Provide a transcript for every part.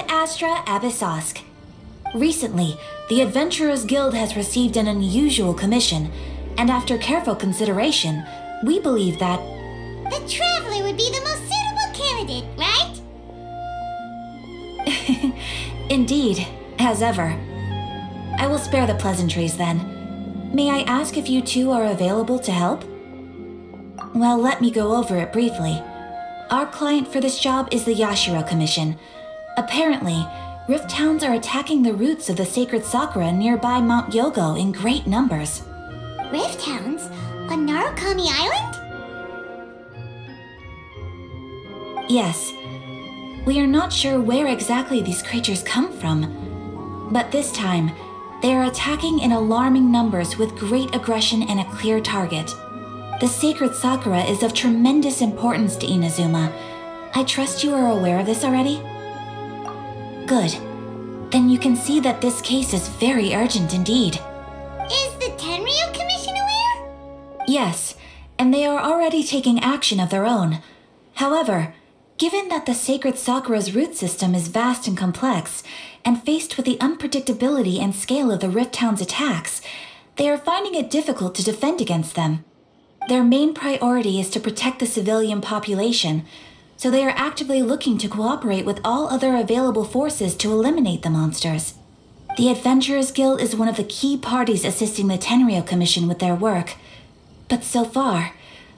Astra Abyssosk. Recently, the Adventurers Guild has received an unusual commission, and after careful consideration, we believe that the Traveler would be the most suitable candidate, right? Indeed, as ever. I will spare the pleasantries then. May I ask if you two are available to help? Well, let me go over it briefly. Our client for this job is the Yashiro Commission. Apparently, Rift Towns are attacking the roots of the sacred sakura nearby Mount Yogo in great numbers. Rift Towns? On Narukami Island? Yes. We are not sure where exactly these creatures come from, but this time, they are attacking in alarming numbers with great aggression and a clear target. The sacred sakura is of tremendous importance to Inazuma. I trust you are aware of this already? Good. Then you can see that this case is very urgent indeed. Is the Tenryo Commission aware? Yes, and they are already taking action of their own. However, given that the sacred sakura's root system is vast and complex, and faced with the unpredictability and scale of the Rift Town's attacks, they are finding it difficult to defend against them. Their main priority is to protect the civilian population, so they are actively looking to cooperate with all other available forces to eliminate the monsters. The Adventurers Guild is one of the key parties assisting the Tenryo Commission with their work, but so far,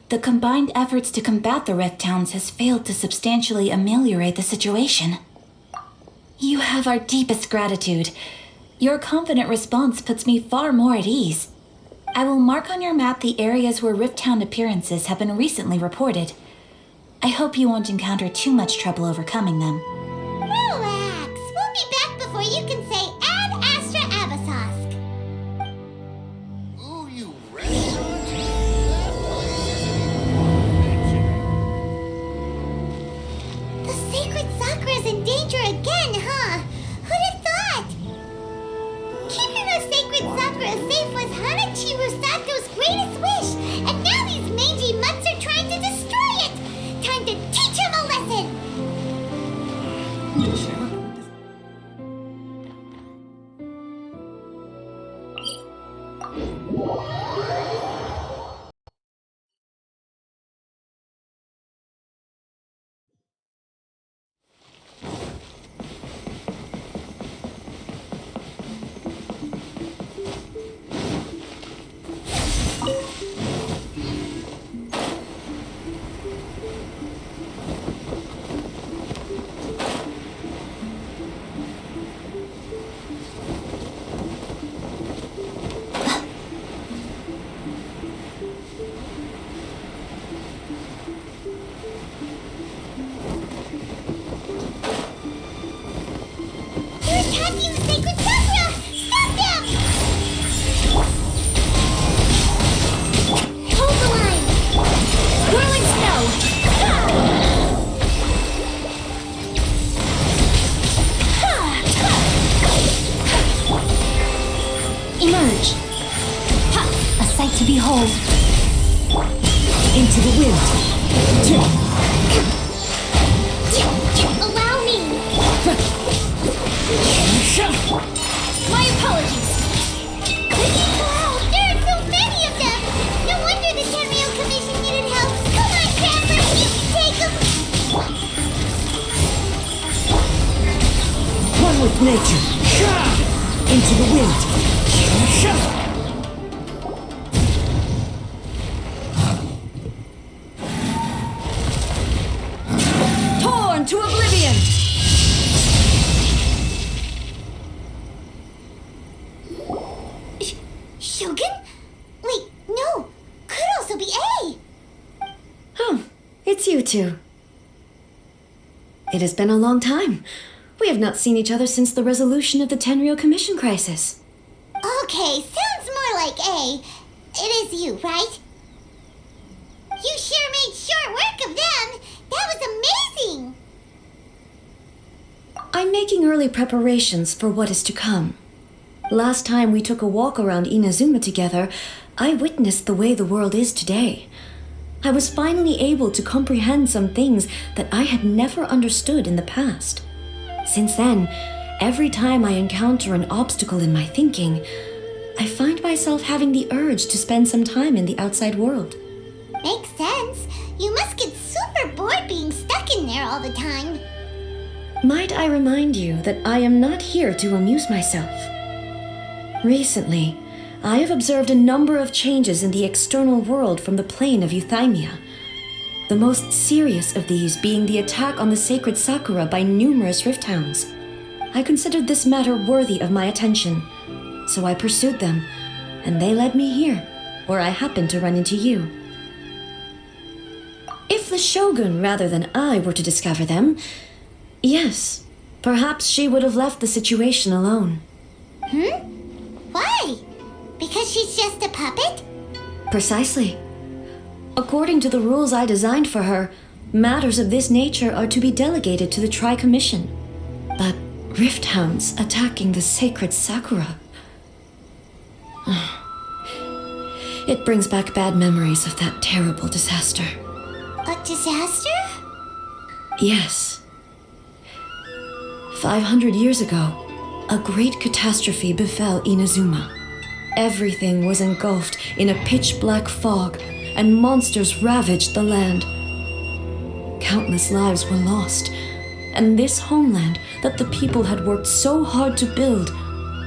the combined efforts to combat the Rift Towns has failed to substantially ameliorate the situation. You have our deepest gratitude. Your confident response puts me far more at ease. I will mark on your map the areas where Rift Town appearances have been recently reported. I hope you won't encounter too much trouble overcoming them. Relax. We'll be back before you can say Ad Astra Abyssosk. Ooh, you restaurant? The sacred sakura's in danger again, huh? Who'd have thought? Keeping the sacred sakura safe was Hanachi Rusato's greatest wish, and now these mangy mutts are trying to destroy it! Time to teach him a lesson! Attacking the sacred sakura! Stop them! Hold the line! Whirling snow! Emerge! Ha! A sight to behold! Into the wind! Allow me! My apologies! Wow, there are so many of them! No wonder the Tenryo Commission needed help! Come on, Traveler! You can take them! One with nature. Into the wind. Torn to oblivion. Shogun? Wait, no! Could also be A! Oh, it's you two. It has been a long time. We have not seen each other since the resolution of the Tenryo Commission crisis. Okay, sounds more like A. It is you, right? You sure made short work of them! That was amazing! I'm making early preparations for what is to come. Last time we took a walk around Inazuma together, I witnessed the way the world is today. I was finally able to comprehend some things that I had never understood in the past. Since then, every time I encounter an obstacle in my thinking, I find myself having the urge to spend some time in the outside world. Makes sense. You must get super bored being stuck in there all the time. Might I remind you that I am not here to amuse myself? Recently, I have observed a number of changes in the external world from the plane of Euthymia. The most serious of these being the attack on the sacred Sakura by numerous rift hounds. I considered this matter worthy of my attention, so I pursued them, and they led me here, where I happened to run into you. If the Shogun rather than I were to discover them, yes, perhaps she would have left the situation alone. Why? Because she's just a puppet? Precisely. According to the rules I designed for her, matters of this nature are to be delegated to the Tri-Commission. But rift hounds attacking the sacred Sakura... It brings back bad memories of that terrible disaster. A disaster? Yes. 500 years ago, a great catastrophe befell Inazuma. Everything was engulfed in a pitch-black fog, and monsters ravaged the land. Countless lives were lost, and this homeland that the people had worked so hard to build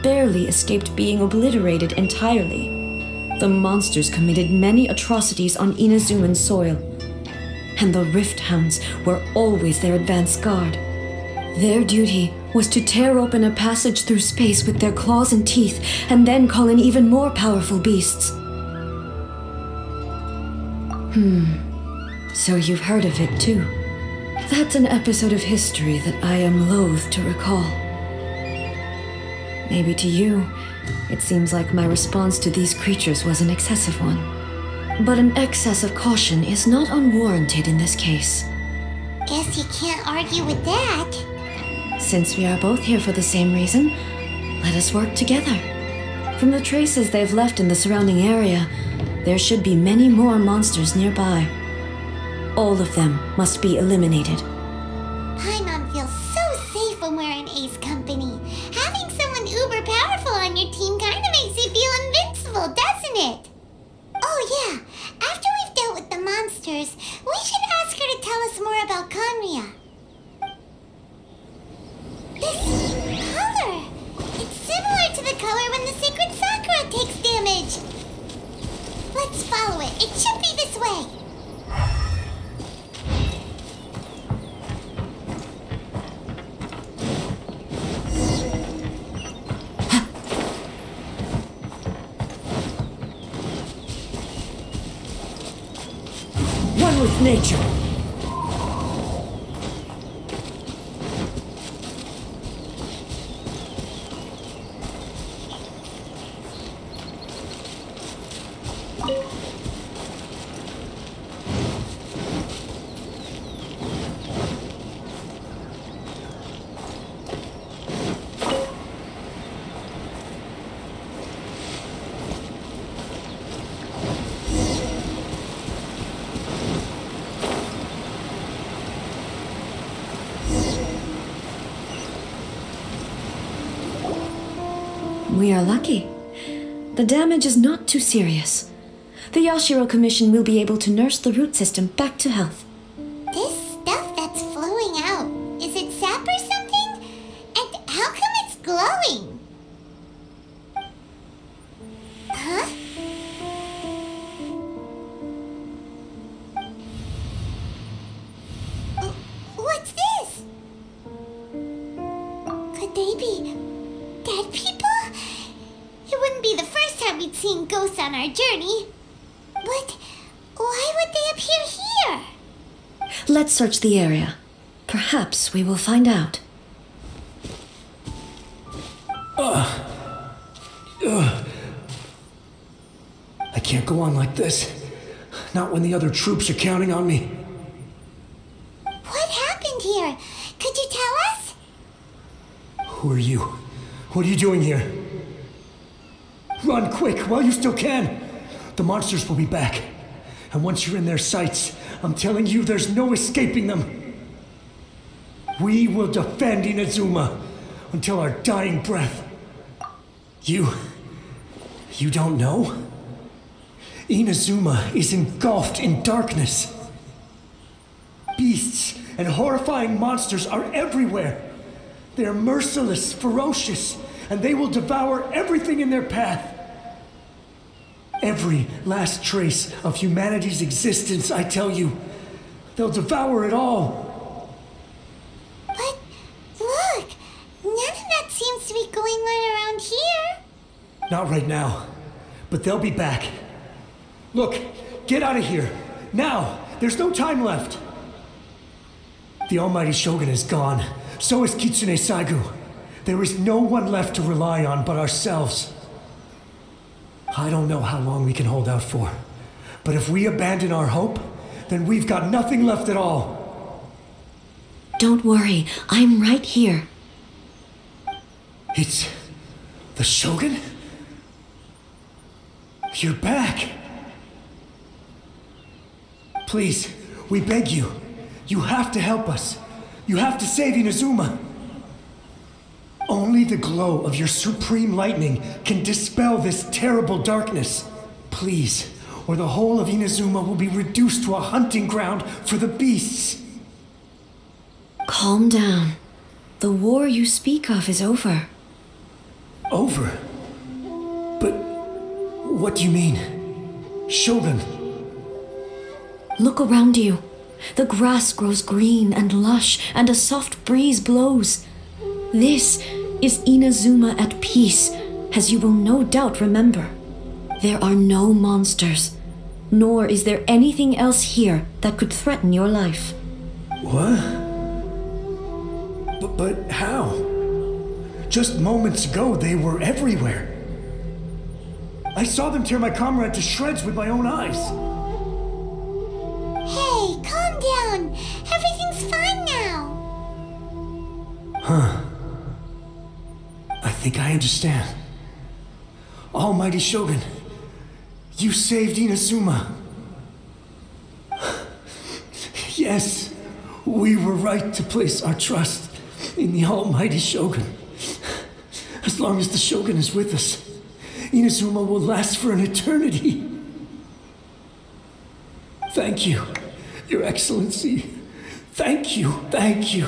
barely escaped being obliterated entirely. The monsters committed many atrocities on Inazuman soil, and the rift hounds were always their advance guard. Their duty was to tear open a passage through space with their claws and teeth, and then call in even more powerful beasts. So you've heard of it too. That's an episode of history that I am loath to recall. Maybe to you, it seems like my response to these creatures was an excessive one. But an excess of caution is not unwarranted in this case. Guess you can't argue with that. Since we are both here for the same reason, let us work together. From the traces they've left in the surrounding area, there should be many more monsters nearby. All of them must be eliminated. Paimon feels so safe when we're in Ace Company. Having someone uber powerful on your team kinda makes you feel invincible, doesn't it? Oh yeah, after we've dealt with the monsters, we should ask her to tell us more about Conria. This color! It's similar to the color when the sacred Sakura takes damage. Let's follow it. It should be this way. One with nature. We are lucky. The damage is not too serious. The Yashiro Commission will be able to nurse the root system back to health. This stuff that's flowing out, is it sap or something? And how come it's glowing? Huh? What's this? Could they be dead people? It wouldn't be the first time we'd seen ghosts on our journey. But why would they appear here? Let's search the area. Perhaps we will find out. I can't go on like this. Not when the other troops are counting on me. What happened here? Could you tell us? Who are you? What are you doing here? Run quick while you still can. The monsters will be back. And once you're in their sights, I'm telling you there's no escaping them. We will defend Inazuma until our dying breath. You don't know? Inazuma is engulfed in darkness. Beasts and horrifying monsters are everywhere. They are merciless, ferocious, and they will devour everything in their path. Every last trace of humanity's existence, I tell you. They'll devour it all. But look, none of that seems to be going on around here. Not right now, but they'll be back. Look, get out of here. Now, there's no time left. The almighty Shogun is gone. So is Kitsune Saigu. There is no one left to rely on but ourselves. I don't know how long we can hold out for, but if we abandon our hope, then we've got nothing left at all. Don't worry, I'm right here. It's the Shogun? You're back. Please, we beg you. You have to help us. You have to save Inazuma. Only the glow of your supreme lightning can dispel this terrible darkness. Please, or the whole of Inazuma will be reduced to a hunting ground for the beasts. Calm down. The war you speak of is over. Over? But what do you mean? Shogun? Look around you. The grass grows green and lush, and a soft breeze blows. This is Inazuma at peace, as you will no doubt remember. There are no monsters, nor is there anything else here that could threaten your life. What? But how? Just moments ago, they were everywhere. I saw them tear my comrade to shreds with my own eyes. Hey, calm down. Everything's fine now. Huh. I think I understand. Almighty Shogun, you saved Inazuma. Yes, we were right to place our trust in the Almighty Shogun. As long as the Shogun is with us, Inazuma will last for an eternity. Thank you, Your Excellency. Thank you, thank you.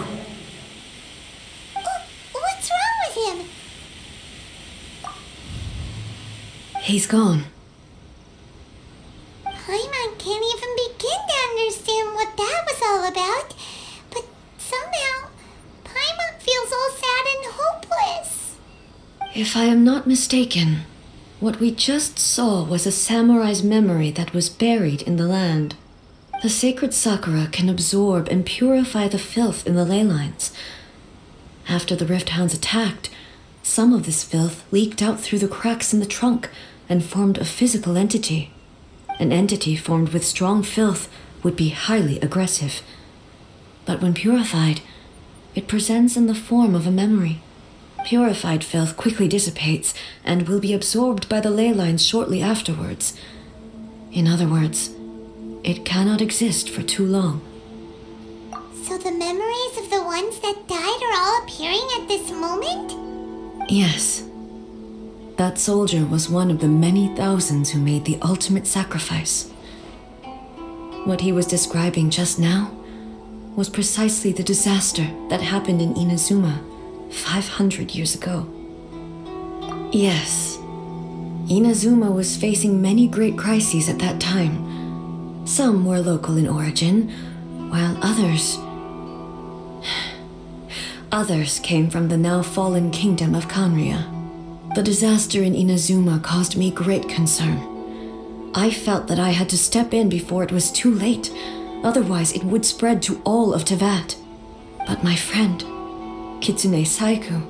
What's wrong with him? He's gone. Paimon can't even begin to understand what that was all about. But somehow, Paimon feels all sad and hopeless. If I am not mistaken, what we just saw was a samurai's memory that was buried in the land. The sacred sakura can absorb and purify the filth in the ley lines. After the Rift Hounds attacked, some of this filth leaked out through the cracks in the trunk and formed a physical entity. An entity formed with strong filth would be highly aggressive. But when purified, it presents in the form of a memory. Purified filth quickly dissipates and will be absorbed by the ley lines shortly afterwards. In other words, it cannot exist for too long. So the memories of the ones that died are all appearing at this moment? Yes. That soldier was one of the many thousands who made the ultimate sacrifice. What he was describing just now was precisely the disaster that happened in Inazuma 500 years ago. Yes, Inazuma was facing many great crises at that time. Some were local in origin, while others came from the now fallen kingdom of Kanria. The disaster in Inazuma caused me great concern. I felt that I had to step in before it was too late, otherwise it would spread to all of Teyvat. But my friend, Kitsune Saigu,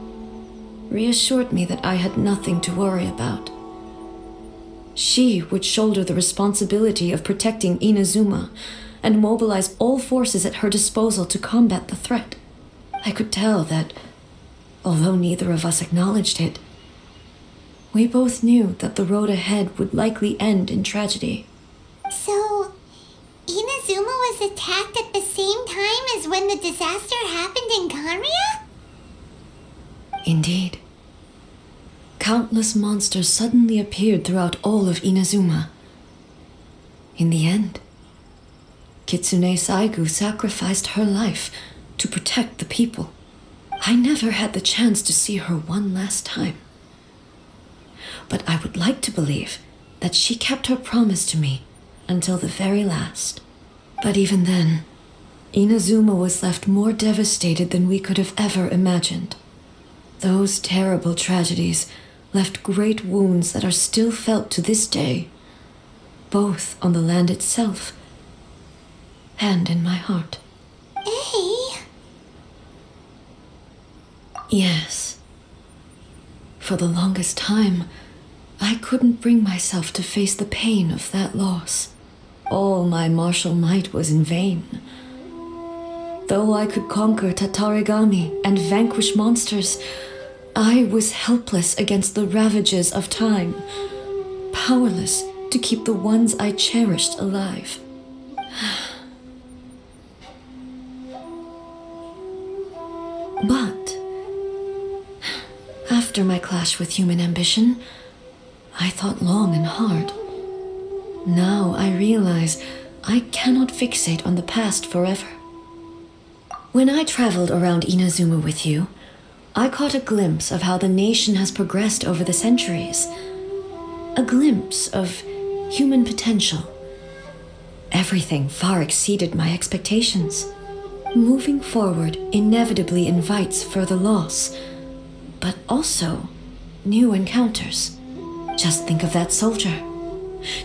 reassured me that I had nothing to worry about. She would shoulder the responsibility of protecting Inazuma and mobilize all forces at her disposal to combat the threat. I could tell that, although neither of us acknowledged it, we both knew that the road ahead would likely end in tragedy. So, Inazuma Inazuma was attacked at the same time as when the disaster happened in Kanria? Indeed. Countless monsters suddenly appeared throughout all of Inazuma. In the end, Kitsune Saigu sacrificed her life to protect the people. I never had the chance to see her one last time. But I would like to believe that she kept her promise to me until the very last. But even then, Inazuma was left more devastated than we could have ever imagined. Those terrible tragedies left great wounds that are still felt to this day, both on the land itself and in my heart. Hey. Yes. For the longest time, I couldn't bring myself to face the pain of that loss. All my martial might was in vain. Though I could conquer Tatarigami and vanquish monsters, I was helpless against the ravages of time, powerless to keep the ones I cherished alive. But after my clash with human ambition, I thought long and hard. Now I realize I cannot fixate on the past forever. When I traveled around Inazuma with you, I caught a glimpse of how the nation has progressed over the centuries. A glimpse of human potential. Everything far exceeded my expectations. Moving forward inevitably invites further loss, but also new encounters. Just think of that soldier.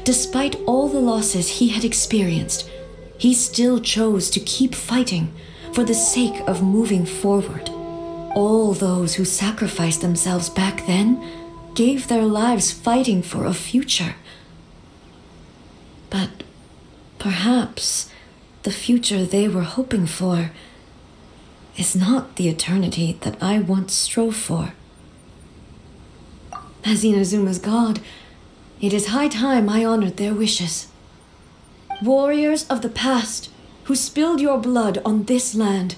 Despite all the losses he had experienced, he still chose to keep fighting for the sake of moving forward. All those who sacrificed themselves back then gave their lives fighting for a future. But perhaps the future they were hoping for is not the eternity that I once strove for. As Inazuma's god, it is high time I honored their wishes. Warriors of the past who spilled your blood on this land,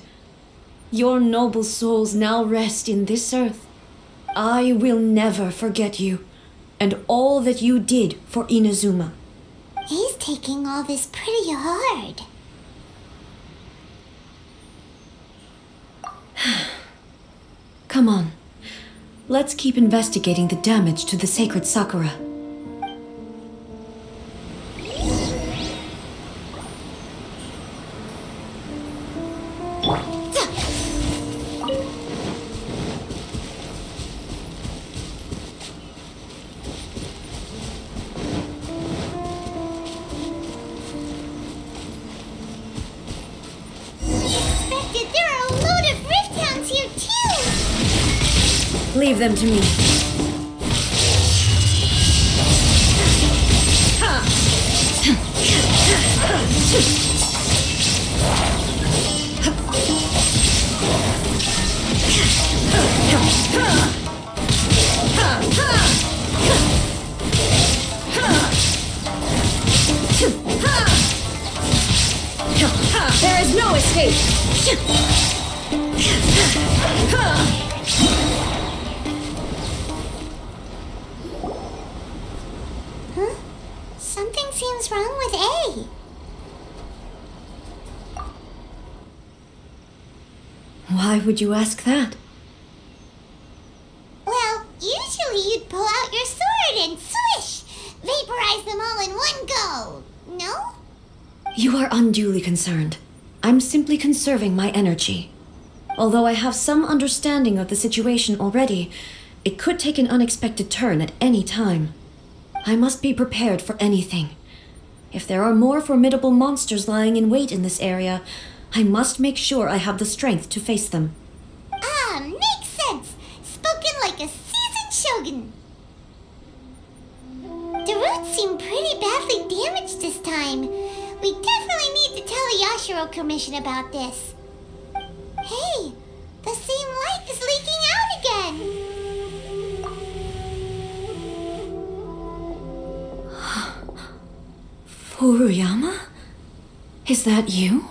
your noble souls now rest in this earth. I will never forget you and all that you did for Inazuma. He's taking all this pretty hard. Come on, let's keep investigating the damage to the sacred Sakura. Leave them to me. There is no escape. Something seems wrong with A. Why would you ask that? Well, usually you'd pull out your sword and swish! Vaporize them all in one go, no? You are unduly concerned. I'm simply conserving my energy. Although I have some understanding of the situation already, it could take an unexpected turn at any time. I must be prepared for anything. If there are more formidable monsters lying in wait in this area, I must make sure I have the strength to face them. Ah, makes sense! Spoken like a seasoned shogun! The roots seem pretty badly damaged this time. We definitely need to tell the Yashiro Commission about this. Hey, the same light is leaking out again! Furuyama? Is that you?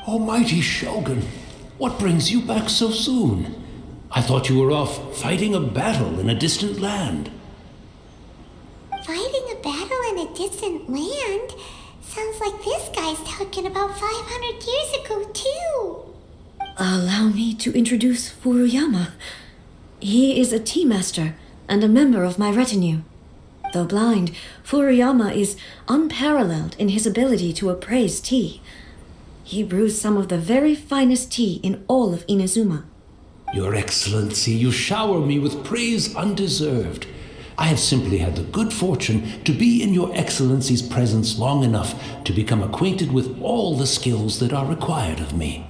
Almighty Shogun, what brings you back so soon? I thought you were off fighting a battle in a distant land. Fighting a battle in a distant land? Sounds like this guy's talking about 500 years ago, too. Allow me to introduce Furuyama. He is a tea master and a member of my retinue. Though blind, Furuyama is unparalleled in his ability to appraise tea. He brews some of the very finest tea in all of Inazuma. Your Excellency, you shower me with praise undeserved. I have simply had the good fortune to be in Your Excellency's presence long enough to become acquainted with all the skills that are required of me.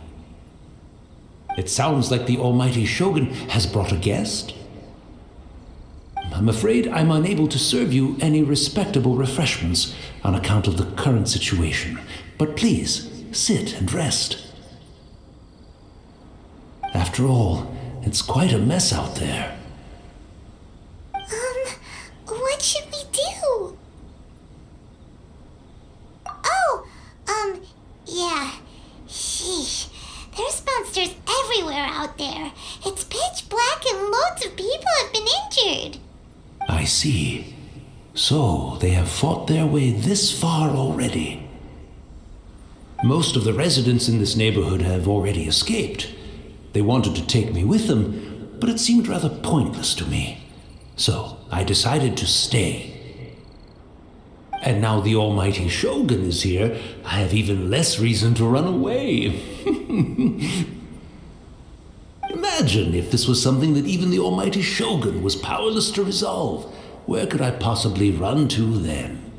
It sounds like the Almighty Shogun has brought a guest. I'm afraid I'm unable to serve you any respectable refreshments on account of the current situation, but please, sit and rest. After all, it's quite a mess out there. What should we do? Yeah. Sheesh. There's monsters everywhere out there. It's pitch black and loads of people have been injured. I see. So, they have fought their way this far already. Most of the residents in this neighborhood have already escaped. They wanted to take me with them, but it seemed rather pointless to me. So, I decided to stay. And now the Almighty Shogun is here, I have even less reason to run away. Imagine if this was something that even the Almighty Shogun was powerless to resolve. Where could I possibly run to then?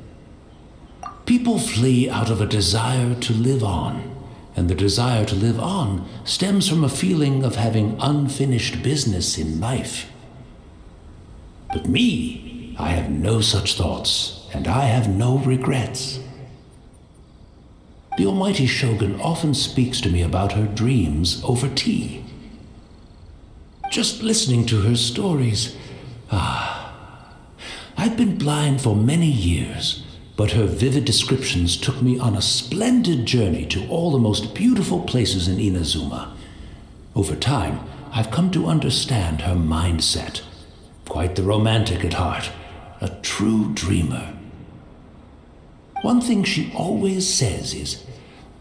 People flee out of a desire to live on, and the desire to live on stems from a feeling of having unfinished business in life. But me, I have no such thoughts, and I have no regrets. The Almighty Shogun often speaks to me about her dreams over tea. Just listening to her stories, I've been blind for many years, but her vivid descriptions took me on a splendid journey to all the most beautiful places in Inazuma. Over time, I've come to understand her mindset. Quite the romantic at heart, a true dreamer. One thing she always says is,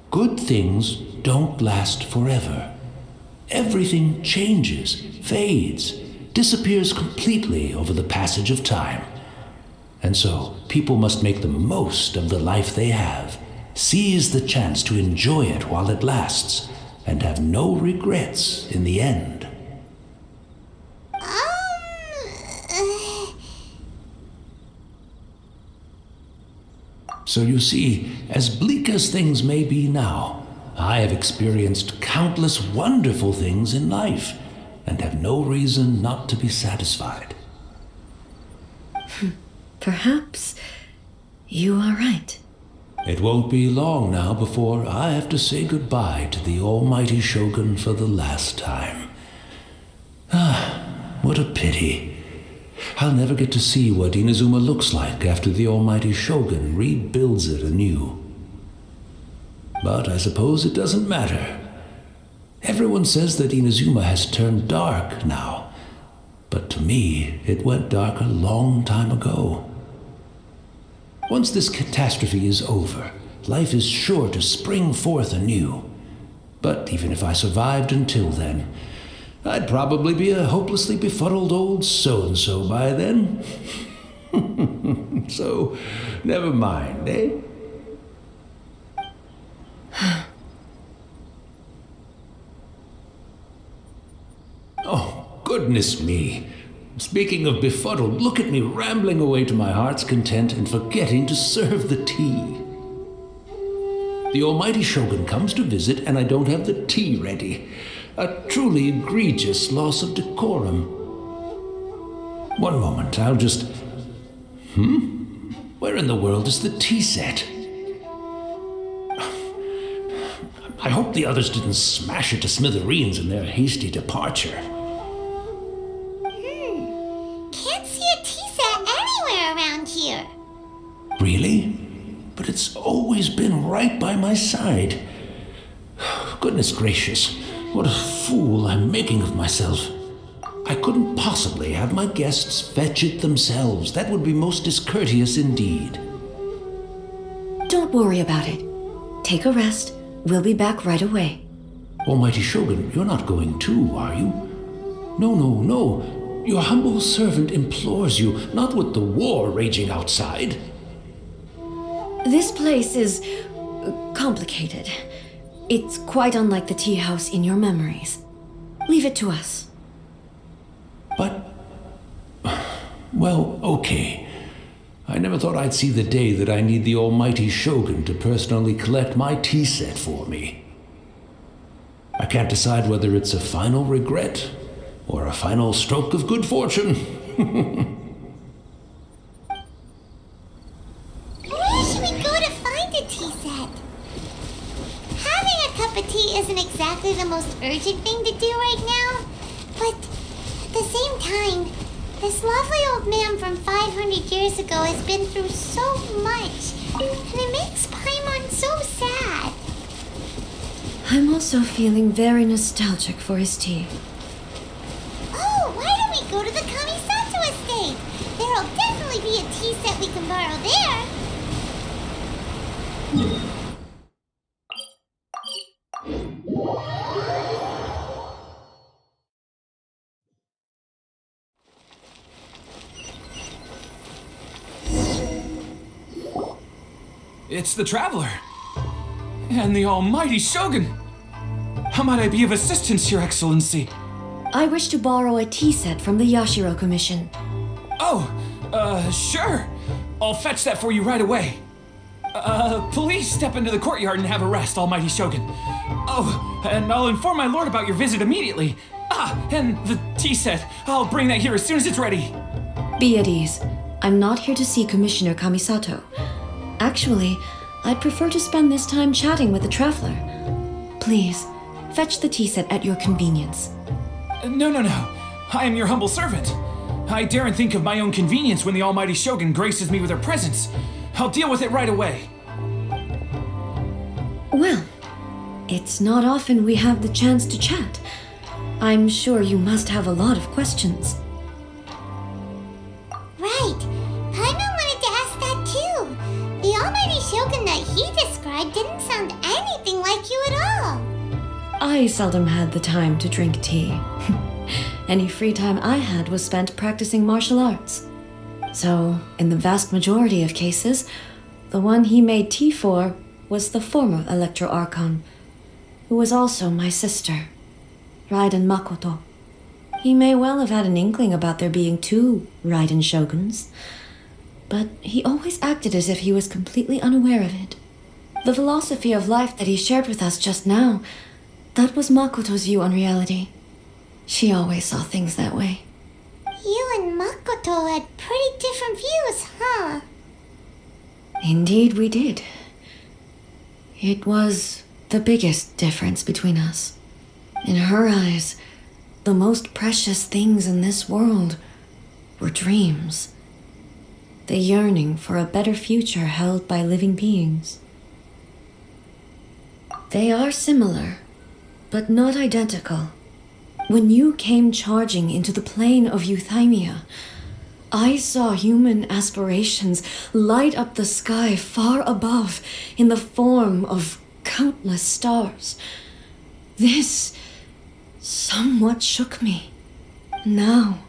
good things don't last forever. Everything changes, fades, disappears completely over the passage of time. And so, people must make the most of the life they have, seize the chance to enjoy it while it lasts, and have no regrets in the end. So you see, as bleak as things may be now, I have experienced countless wonderful things in life, and have no reason not to be satisfied. Perhaps you are right. It won't be long now before I have to say goodbye to the Almighty Shogun for the last time. What a pity. I'll never get to see what Inazuma looks like after the Almighty Shogun rebuilds it anew. But I suppose it doesn't matter. Everyone says that Inazuma has turned dark now, but to me, it went dark a long time ago. Once this catastrophe is over, life is sure to spring forth anew. But even if I survived until then, I'd probably be a hopelessly befuddled old so-and-so by then. So, never mind, eh? Oh, goodness me. Speaking of befuddled, look at me rambling away to my heart's content and forgetting to serve the tea. The Almighty Shogun comes to visit and I don't have the tea ready. A truly egregious loss of decorum. One moment, I'll just... Where in the world is the tea set? I hope the others didn't smash it to smithereens in their hasty departure. Can't see a tea set anywhere around here. Really? But it's always been right by my side. Goodness gracious, what a fool I'm making of myself. I couldn't possibly have my guests fetch it themselves. That would be most discourteous indeed. Don't worry about it. Take a rest. We'll be back right away. Almighty Shogun, you're not going too, are you? No. Your humble servant implores you, not with the war raging outside. This place is complicated. It's quite unlike the tea house in your memories. Leave it to us. But, well, okay. I never thought I'd see the day that I need the almighty Shogun to personally collect my tea set for me. I can't decide whether it's a final regret or a final stroke of good fortune. Where should we go to find a tea set? Having a cup of tea isn't exactly the most urgent thing to do right now, but at the same time, this lovely old man from 500 years ago has been through so much, and it makes Paimon so sad. I'm also feeling very nostalgic for his tea. Oh, why don't we go to the Kamisato estate? There'll definitely be a tea set we can borrow there. It's the Traveler. And the almighty Shogun. How might I be of assistance, Your Excellency? I wish to borrow a tea set from the Yashiro Commission. Oh, sure. I'll fetch that for you right away. Please step into the courtyard and have a rest, almighty Shogun. Oh, and I'll inform my lord about your visit immediately. And the tea set. I'll bring that here as soon as it's ready. Be at ease. I'm not here to see Commissioner Kamisato. Actually, I'd prefer to spend this time chatting with the Traveler. Please, fetch the tea set at your convenience. No. I am your humble servant. I daren't think of my own convenience when the almighty Shogun graces me with her presence. I'll deal with it right away. Well, it's not often we have the chance to chat. I'm sure you must have a lot of questions. Right. Paimon wanted to ask that too. The almighty Shogun that he described didn't sound anything like you at all. I seldom had the time to drink tea. Any free time I had was spent practicing martial arts. So, in the vast majority of cases, the one he made tea for was the former Electro Archon, who was also my sister, Raiden Makoto. He may well have had an inkling about there being two Raiden Shoguns, but he always acted as if he was completely unaware of it. The philosophy of life that he shared with us just now, that was Makoto's view on reality. She always saw things that way. You and Makoto had pretty different views, huh? Indeed we did. It was the biggest difference between us. In her eyes, the most precious things in this world were dreams. The yearning for a better future held by living beings. They are similar, but not identical. When you came charging into the plane of Euthymia, I saw human aspirations light up the sky far above in the form of countless stars. This somewhat shook me. Now,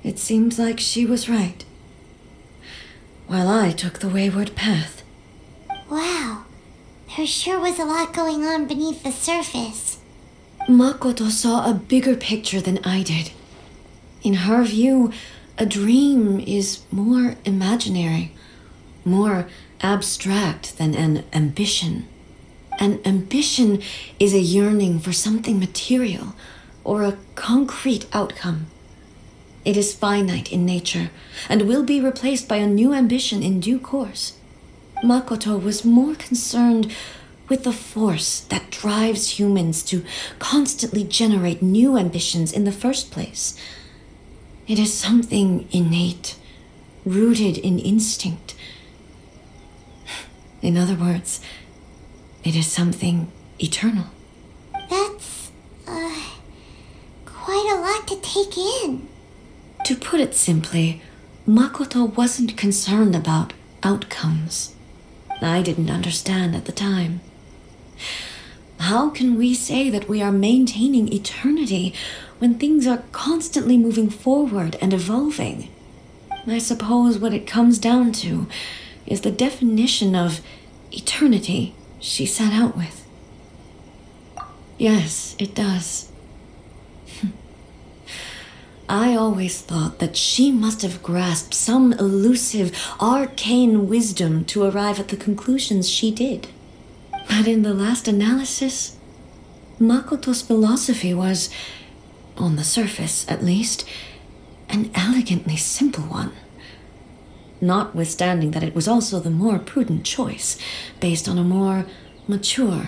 it seems like she was right, while I took the wayward path. Wow. There sure was a lot going on beneath the surface. Makoto saw a bigger picture than I did. In her view, a dream is more imaginary, more abstract than an ambition. An ambition is a yearning for something material or a concrete outcome. It is finite in nature and will be replaced by a new ambition in due course. Makoto was more concerned with the force that drives humans to constantly generate new ambitions in the first place. It is something innate, rooted in instinct. In other words, it is something eternal. That's, quite a lot to take in. To put it simply, Makoto wasn't concerned about outcomes. I didn't understand at the time. How can we say that we are maintaining eternity when things are constantly moving forward and evolving? I suppose what it comes down to is the definition of eternity she set out with. Yes, it does. I always thought that she must have grasped some elusive, arcane wisdom to arrive at the conclusions she did. But in the last analysis, Makoto's philosophy was, on the surface at least, an elegantly simple one. Notwithstanding that it was also the more prudent choice, based on a more mature,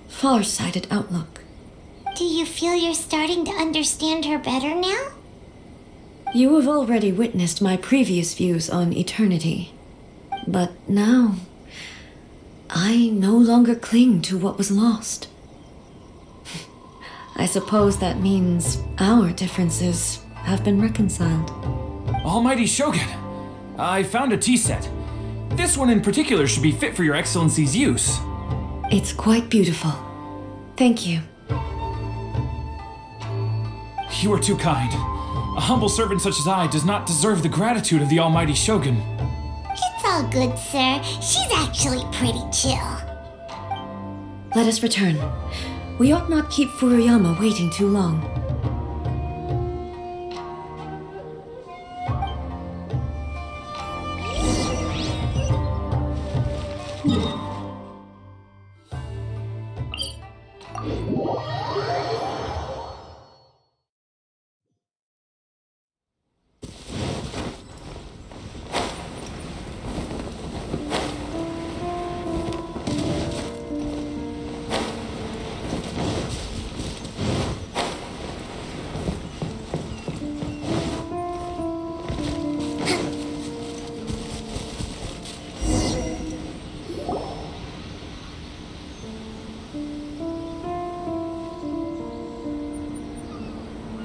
far-sighted outlook. Do you feel you're starting to understand her better now? You have already witnessed my previous views on eternity. But now, I no longer cling to what was lost. I suppose that means our differences have been reconciled. Almighty Shogun, I found a tea set. This one in particular should be fit for your Excellency's use. It's quite beautiful. Thank you. You are too kind. A humble servant such as I does not deserve the gratitude of the Almighty Shogun. It's all good, sir. She's actually pretty chill. Let us return. We ought not keep Furuyama waiting too long.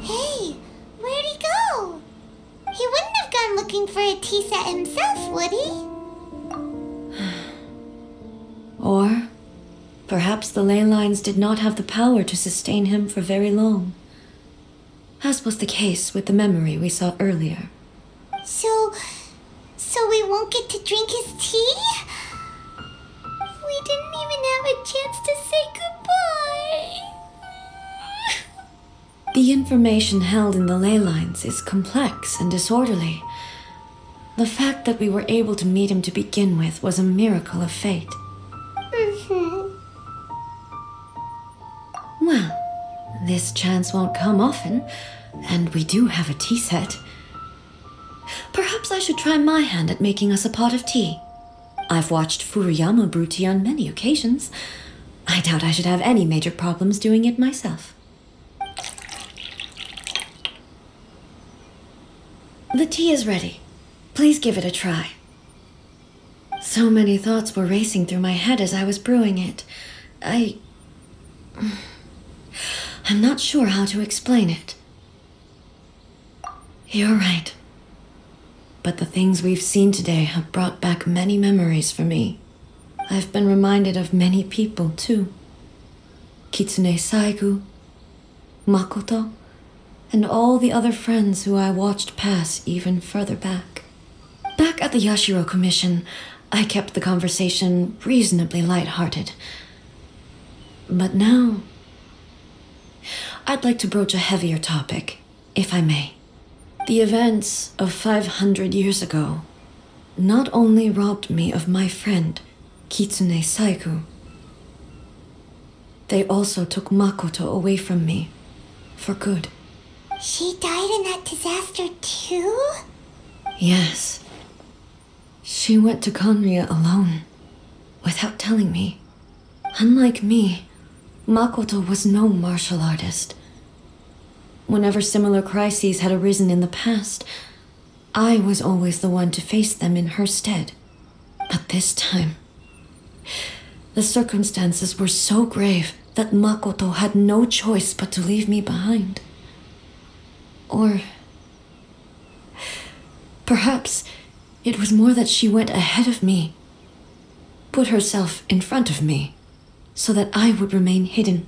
Hey, where'd he go? He wouldn't have gone looking for a tea set himself, would he? Or perhaps the ley lines did not have the power to sustain him for very long, as was the case with the memory we saw earlier. So we won't get to drink his tea? We didn't even have a chance to say goodbye. The information held in the ley lines is complex and disorderly. The fact that we were able to meet him to begin with was a miracle of fate. Well, this chance won't come often, and we do have a tea set. Perhaps I should try my hand at making us a pot of tea. I've watched Furuyama brew tea on many occasions. I doubt I should have any major problems doing it myself. The tea is ready. Please give it a try. So many thoughts were racing through my head as I was brewing it. I'm not sure how to explain it. You're right. But the things we've seen today have brought back many memories for me. I've been reminded of many people, too. Kitsune Saigu, Makoto, and all the other friends who I watched pass even further back. Back at the Yashiro Commission, I kept the conversation reasonably light-hearted. But now, I'd like to broach a heavier topic, if I may. The events of 500 years ago not only robbed me of my friend, Kitsune Saigu, they also took Makoto away from me, for good. She died in that disaster too? Yes. She went to Conria alone, without telling me. Unlike me, Makoto was no martial artist. Whenever similar crises had arisen in the past, I was always the one to face them in her stead. But this time, The circumstances were so grave that Makoto had no choice but to leave me behind. Or perhaps it was more that she went ahead of me, put herself in front of me, so that I would remain hidden.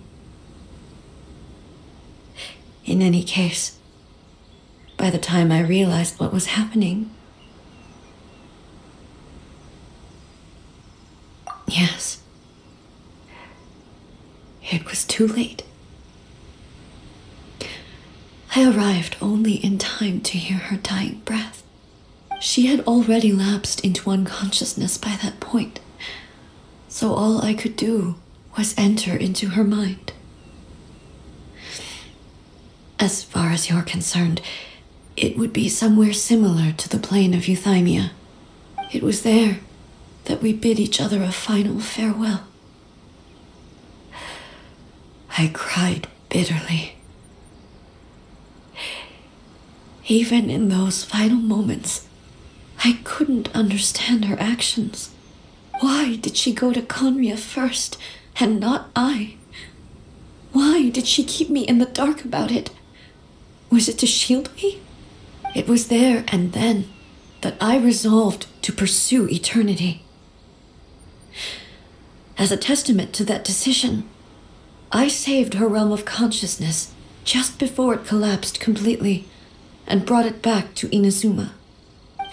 In any case, by the time I realized what was happening, yes, it was too late. I arrived only in time to hear her dying breath. She had already lapsed into unconsciousness by that point, so all I could do was enter into her mind. As far as you're concerned, it would be somewhere similar to the plain of Euthymia. It was there that we bid each other a final farewell. I cried bitterly. Even in those final moments, I couldn't understand her actions. Why did she go to Conria first, and not I? Why did she keep me in the dark about it? Was it to shield me? It was there and then that I resolved to pursue eternity. As a testament to that decision, I saved her realm of consciousness just before it collapsed completely and brought it back to Inazuma.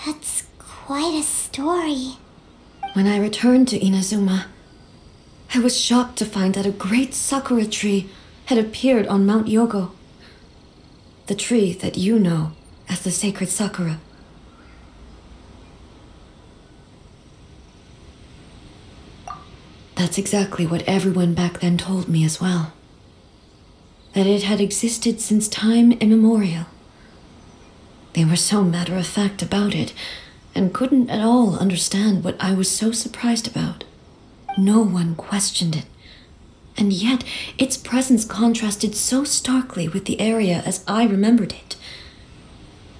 That's quite a story. When I returned to Inazuma, I was shocked to find that a great sakura tree had appeared on Mount Yogo. The tree that you know as the sacred sakura. That's exactly what everyone back then told me as well. That it had existed since time immemorial. They were so matter-of-fact about it, and couldn't at all understand what I was so surprised about. No one questioned it, and yet its presence contrasted so starkly with the area as I remembered it.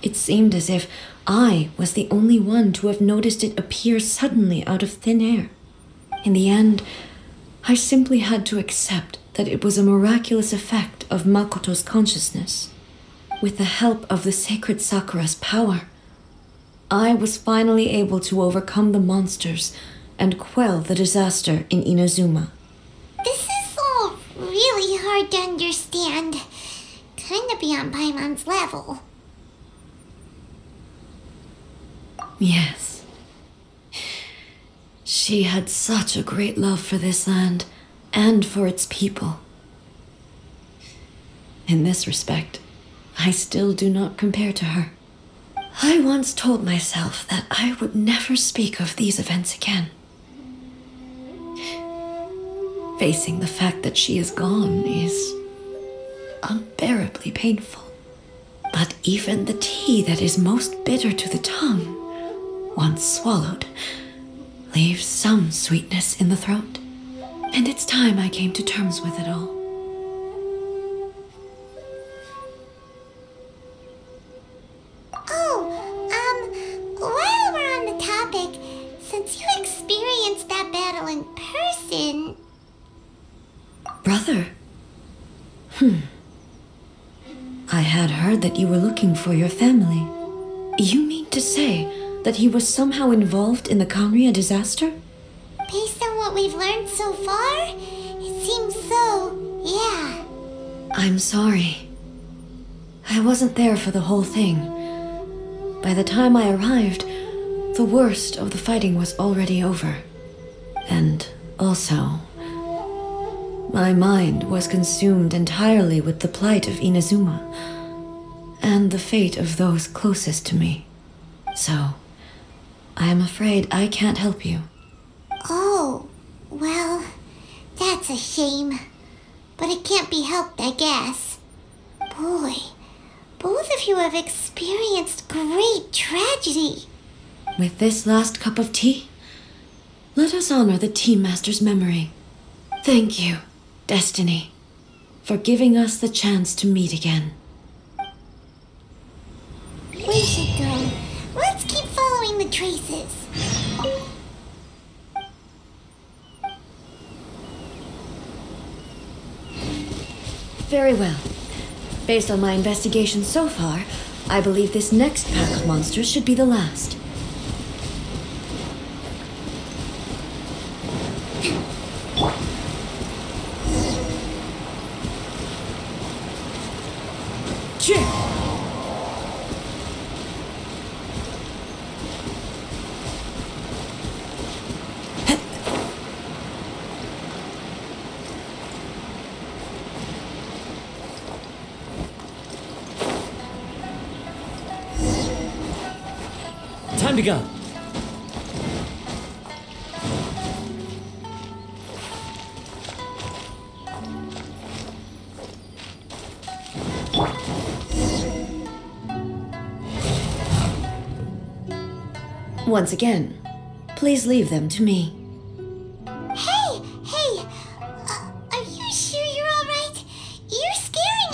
It seemed as if I was the only one to have noticed it appear suddenly out of thin air. In the end, I simply had to accept that it was a miraculous effect of Makoto's consciousness. With the help of the sacred Sakura's power, I was finally able to overcome the monsters and quell the disaster in Inazuma. This is all really hard to understand. Kinda beyond Paimon's level. Yes. She had such a great love for this land and for its people. In this respect, I still do not compare to her. I once told myself that I would never speak of these events again. Facing the fact that she is gone is unbearably painful. But even the tea that is most bitter to the tongue, once swallowed, leaves some sweetness in the throat. And it's time I came to terms with it all. While we're on the topic, since you experienced that battle in person... Brother? I had heard that you were looking for your family. You mean to say that he was somehow involved in the Conria disaster? Based on what we've learned so far, it seems so, yeah. I'm sorry. I wasn't there for the whole thing. By the time I arrived, the worst of the fighting was already over. And also, my mind was consumed entirely with the plight of Inazuma and the fate of those closest to me. So, I am afraid I can't help you. Oh, well, that's a shame. But it can't be helped, I guess. Boy, both of you have experienced great tragedy. With this last cup of tea, let us honor the Tea Master's memory. Thank you, Destiny, for giving us the chance to meet again. We should go. Let's keep following the traces. Very well. Based on my investigation so far, I believe this next pack of monsters should be the last. Time to go. Once again, please leave them to me. Hey! Are you sure you're alright? You're scaring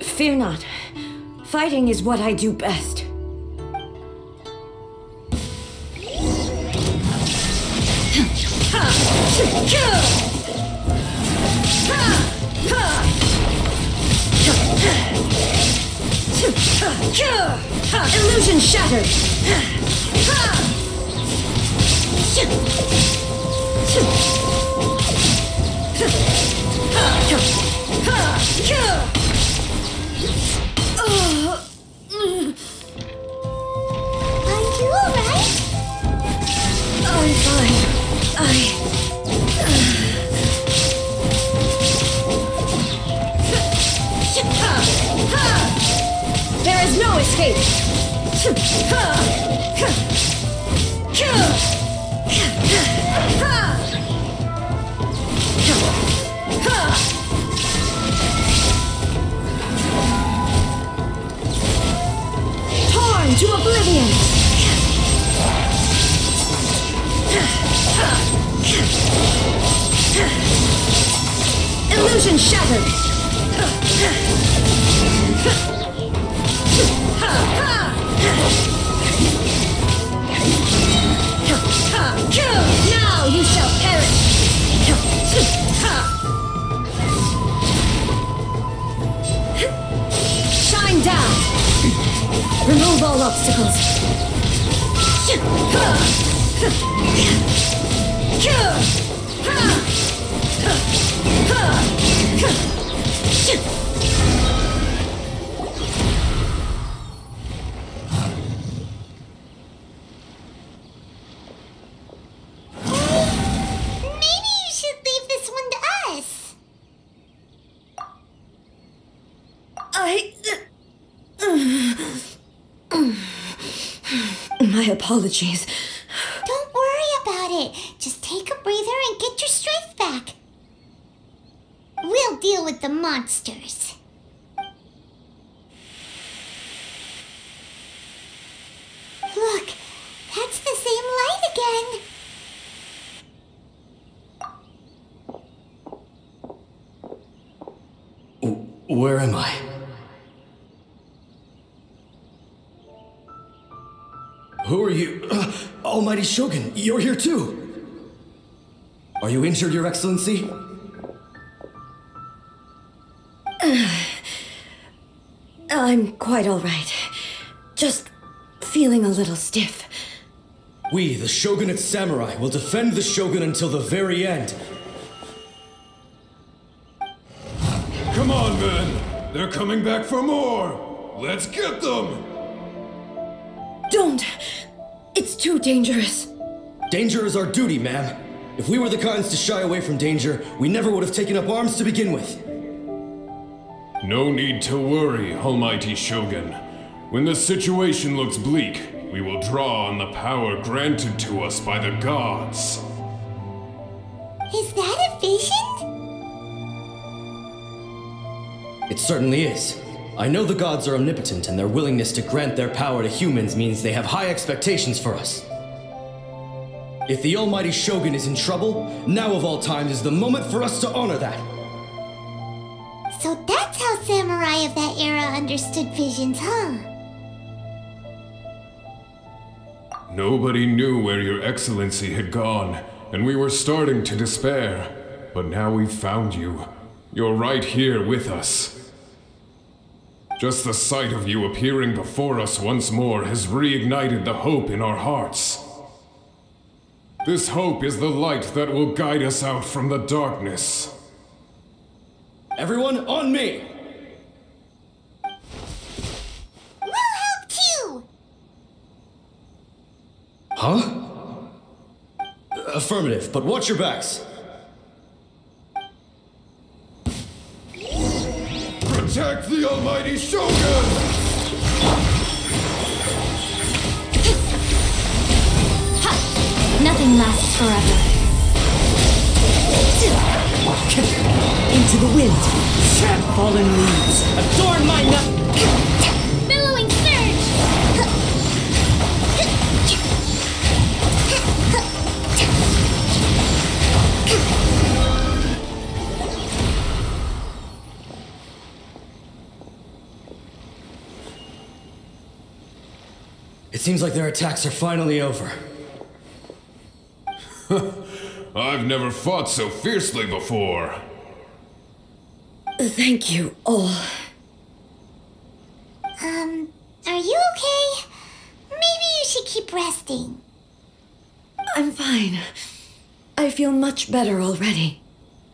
us! Fear not. Fighting is what I do best. Illusion shattered! Are you alright? I'm fine. There is no escape! Torn to oblivion! Illusion shattered! Now you shall perish! Shine down! Remove all obstacles! Maybe you should leave this one to us. My apologies. Don't worry about it. Just take a breather and get your strength back. We'll deal with the monsters. Look, that's the same light again. Where am I? Who are you? Almighty Shogun, you're here too! Are you injured, Your Excellency? I'm quite all right. Just feeling a little stiff. We, the Shogunate Samurai, will defend the Shogun until the very end. Come on, men! They're coming back for more! Let's get them! Don't! It's too dangerous. Danger is our duty, ma'am. If we were the kinds to shy away from danger, we never would have taken up arms to begin with. No need to worry, Almighty Shogun. When the situation looks bleak, we will draw on the power granted to us by the gods. Is that a vision? It certainly is. I know the gods are omnipotent, and their willingness to grant their power to humans means they have high expectations for us. If the Almighty Shogun is in trouble, now of all times is the moment for us to honor that. So that's how samurai of that era understood visions, huh? Nobody knew where Your Excellency had gone, and we were starting to despair. but now we've found you. You're right here with us. Just the sight of you appearing before us once more has reignited the hope in our hearts. This hope is the light that will guide us out from the darkness. Everyone, on me! We'll help too! Huh? Affirmative, but watch your backs. Protect the almighty Shogun! Nothing lasts forever. Into the wind. Fallen leaves. Adorn my nut. Billowing surge! It seems like their attacks are finally over. I've never fought so fiercely before. Thank you all. Are you okay? Maybe you should keep resting. I'm fine. I feel much better already.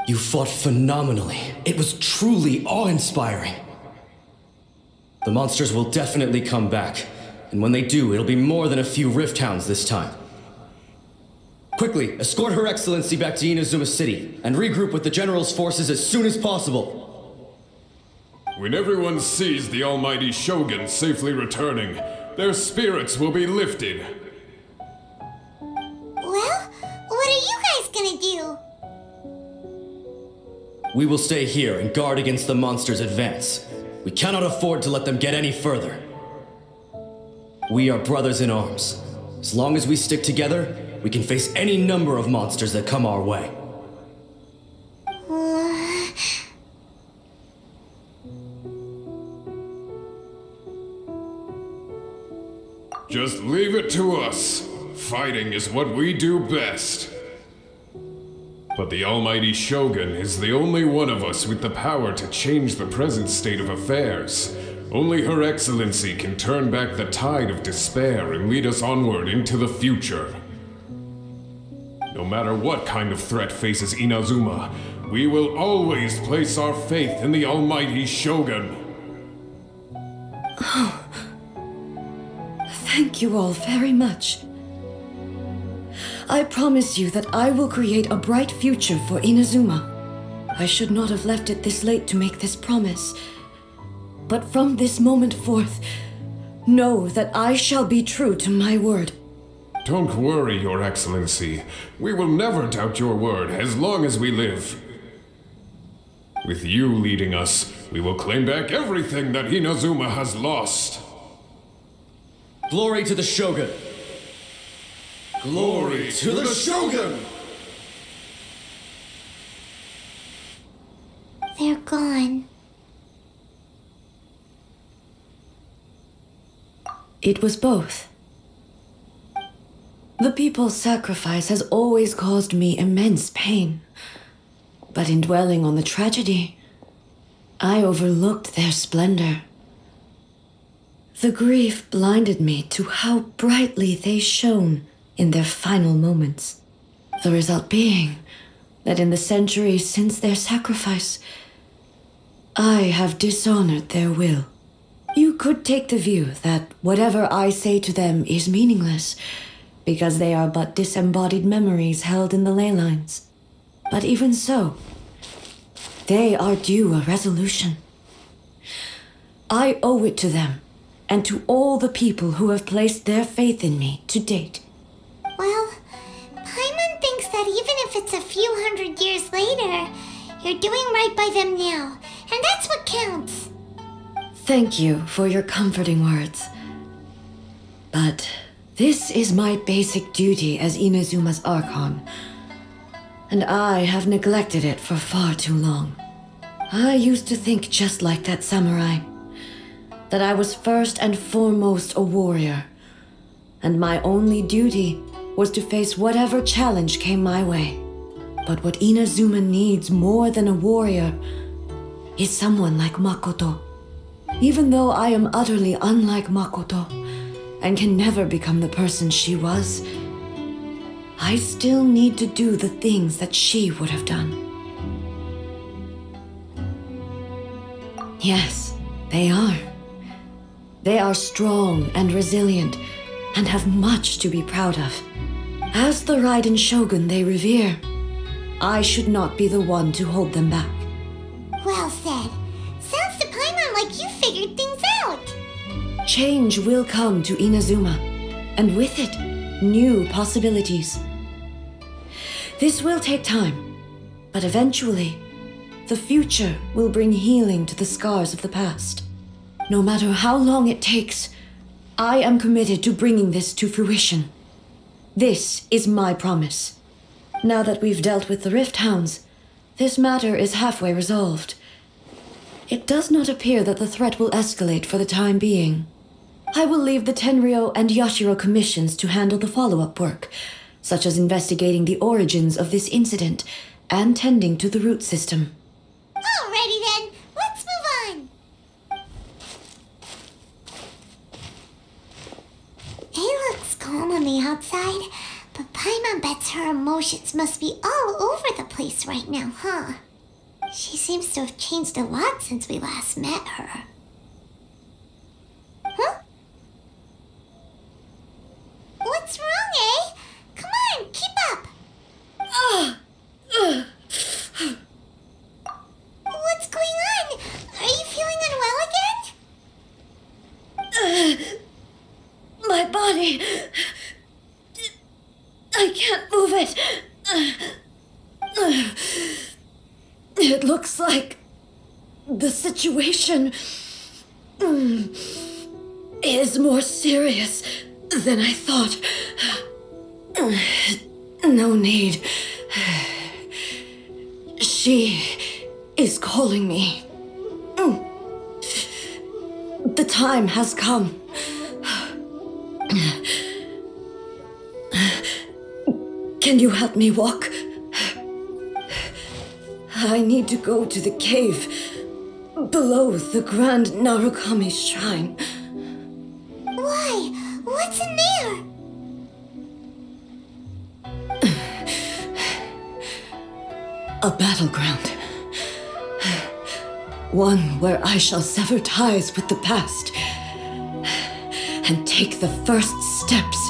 You fought phenomenally. It was truly awe-inspiring. The monsters will definitely come back, and when they do, it'll be more than a few Rift Hounds this time. Quickly, escort Her Excellency back to Inazuma City, and regroup with the General's forces as soon as possible. When everyone sees the almighty Shogun safely returning, their spirits will be lifted. Well, what are you guys gonna do? We will stay here and guard against the monsters' advance. We cannot afford to let them get any further. We are brothers in arms. As long as we stick together, we can face any number of monsters that come our way. Just leave it to us. Fighting is what we do best. But the almighty Shogun is the only one of us with the power to change the present state of affairs. Only Her Excellency can turn back the tide of despair and lead us onward into the future. No matter what kind of threat faces Inazuma, we will always place our faith in the almighty Shogun. Thank you all very much. I promise you that I will create a bright future for Inazuma. I should not have left it this late to make this promise. But from this moment forth, know that I shall be true to my word. Don't worry, Your Excellency. We will never doubt your word as long as we live. With you leading us, we will claim back everything that Inazuma has lost. Glory to the Shogun! Glory to the Shogun! They're gone. It was both. The people's sacrifice has always caused me immense pain. But in dwelling on the tragedy, I overlooked their splendor. The grief blinded me to how brightly they shone in their final moments. The result being that in the centuries since their sacrifice, I have dishonored their will. You could take the view that whatever I say to them is meaningless, because they are but disembodied memories held in the ley lines. But even so, they are due a resolution. I owe it to them, and to all the people who have placed their faith in me to date. Well, Paimon thinks that even if it's a few hundred years later, you're doing right by them now, and that's what counts. Thank you for your comforting words. But this is my basic duty as Inazuma's Archon, and I have neglected it for far too long. I used to think just like that samurai, that I was first and foremost a warrior, and my only duty was to face whatever challenge came my way. But what Inazuma needs more than a warrior is someone like Makoto. Even though I am utterly unlike Makoto and can never become the person she was, I still need to do the things that she would have done. Yes, they are. They are strong and resilient and have much to be proud of. As the Raiden Shogun they revere, I should not be the one to hold them back. Well said. Sounds to Paimon like you figured things out. Change will come to Inazuma, and with it, new possibilities. This will take time, but eventually, the future will bring healing to the scars of the past. No matter how long it takes, I am committed to bringing this to fruition. This is my promise. Now that we've dealt with the Rift Hounds, this matter is halfway resolved. It does not appear that the threat will escalate for the time being. I will leave the Tenryo and Yashiro commissions to handle the follow-up work, such as investigating the origins of this incident and tending to the root system. Alrighty then, let's move on. It looks calm on the outside, but Paimon bets her emotions must be all over the place right now, huh? She seems to have changed a lot since we last met her. Huh? What's wrong, eh? Come on, keep up! What's going on? Are you feeling unwell again? My body... I can't move it. It looks like the situation is more serious than I thought. No need. She is calling me. The time has come. Can you help me walk? I need to go to the cave below the Grand Narukami Shrine. Why? What's in there? A battleground. One where I shall sever ties with the past and take the first steps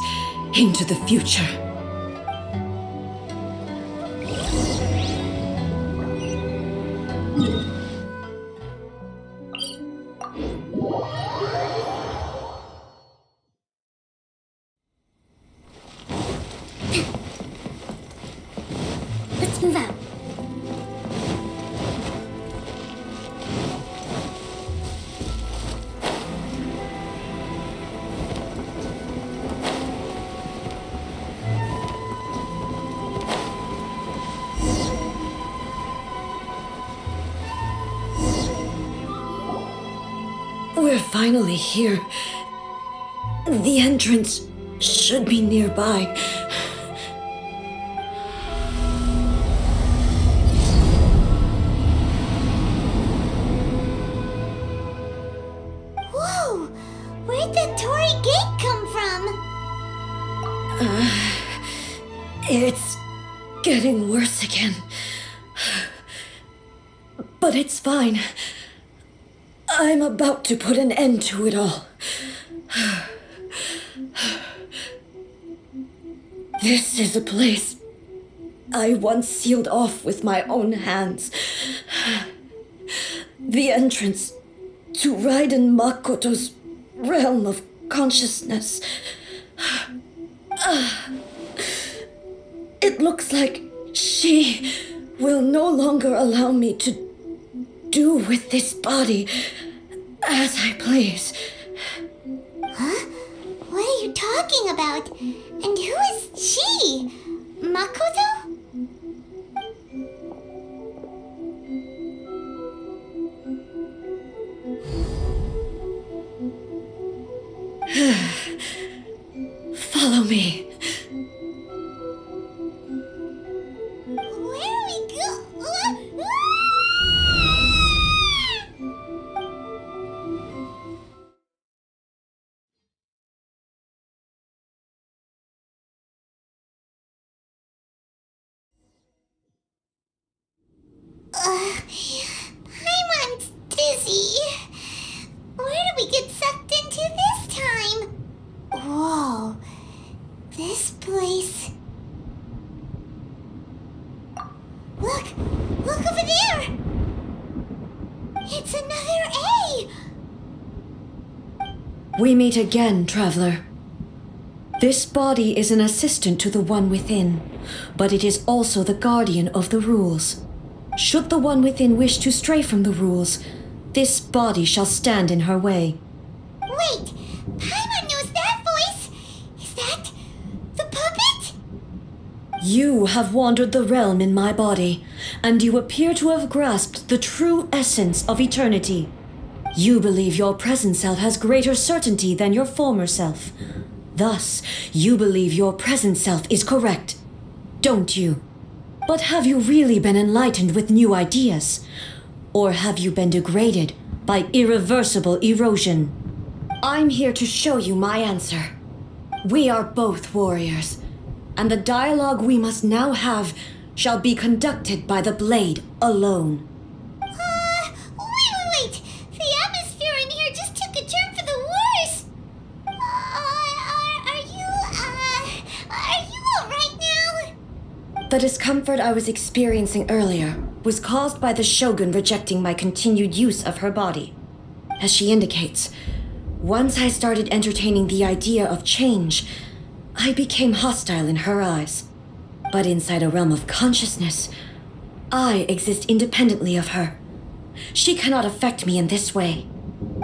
into the future. Let's move out. We're finally here. The entrance should be nearby. Whoa! Where'd the Torii Gate come from? It's getting worse again. But it's fine. I'm about to put an end to it all. This is a place I once sealed off with my own hands. The entrance to Raiden Makoto's realm of consciousness. It looks like she will no longer allow me to do with this body as I please. Huh? What are you talking about? And who is she? Makoto? Follow me. Where Paimon's dizzy. Where do we get sucked into this time? Whoa. This place... Look over there! It's another A! We meet again, traveler. This body is an assistant to the One Within, but it is also the guardian of the rules. Should the One Within wish to stray from the rules, this body shall stand in her way. Wait! Paimon knows that voice! Is that... the puppet? You have wandered the realm in my body, and you appear to have grasped the true essence of eternity. You believe your present self has greater certainty than your former self. Thus, you believe your present self is correct, don't you? But have you really been enlightened with new ideas? Or have you been degraded by irreversible erosion? I'm here to show you my answer. We are both warriors, and the dialogue we must now have shall be conducted by the blade alone. Wait! The atmosphere in here just took a turn for the worse! Are you alright now? The discomfort I was experiencing earlier was caused by the Shogun rejecting my continued use of her body. As she indicates, once I started entertaining the idea of change, I became hostile in her eyes. But inside a realm of consciousness, I exist independently of her. She cannot affect me in this way.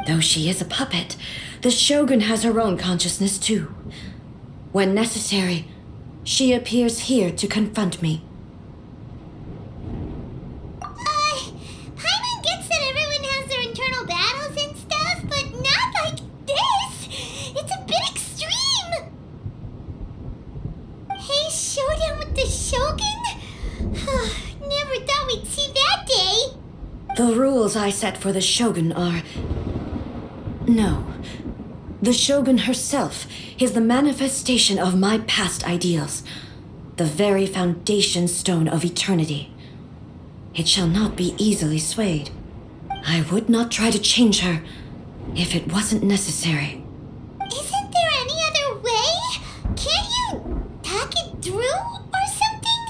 Though she is a puppet, the Shogun has her own consciousness too. When necessary, she appears here to confront me. Paimon gets that everyone has their internal battles and stuff, but not like this! It's a bit extreme! Hey, showdown with the Shogun? Never thought we'd see that day! The rules I set for the Shogun are... No. The Shogun herself is the manifestation of my past ideals, the very foundation stone of eternity. It shall not be easily swayed. I would not try to change her if it wasn't necessary. Isn't there any other way? Can't you talk it through or something?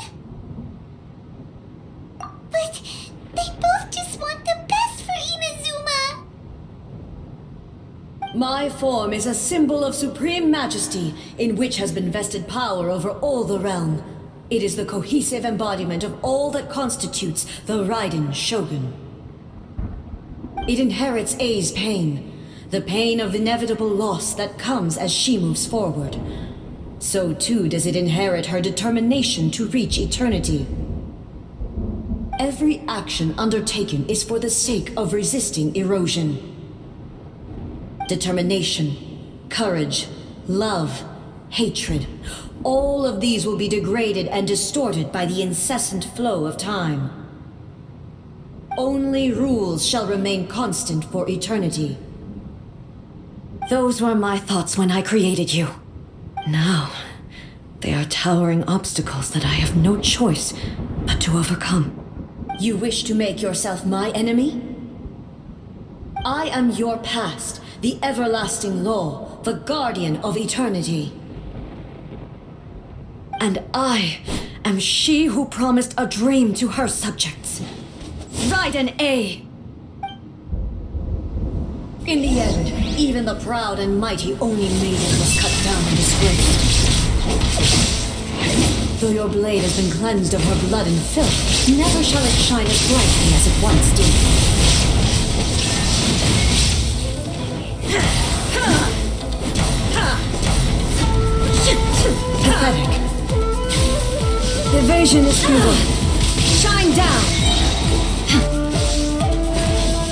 But they both just want the best for Inazuma. My form is a symbol of supreme majesty in which has been vested power over all the realm. It is the cohesive embodiment of all that constitutes the Raiden Shogun. It inherits A's pain, the pain of inevitable loss that comes as she moves forward. So too does it inherit her determination to reach eternity. Every action undertaken is for the sake of resisting erosion. Determination, courage, love, hatred, all of these will be degraded and distorted by the incessant flow of time. Only rules shall remain constant for eternity. Those were my thoughts when I created you. Now, they are towering obstacles that I have no choice but to overcome. You wish to make yourself my enemy? I am your past, the everlasting law, the guardian of eternity. And I am she who promised a dream to her subjects. Raiden A. In the end, even the proud and mighty Oni maiden was cut down and disgraced. Though your blade has been cleansed of her blood and filth, never shall it shine as brightly as it once did. Pathetic. Evasion is futile. Shine down!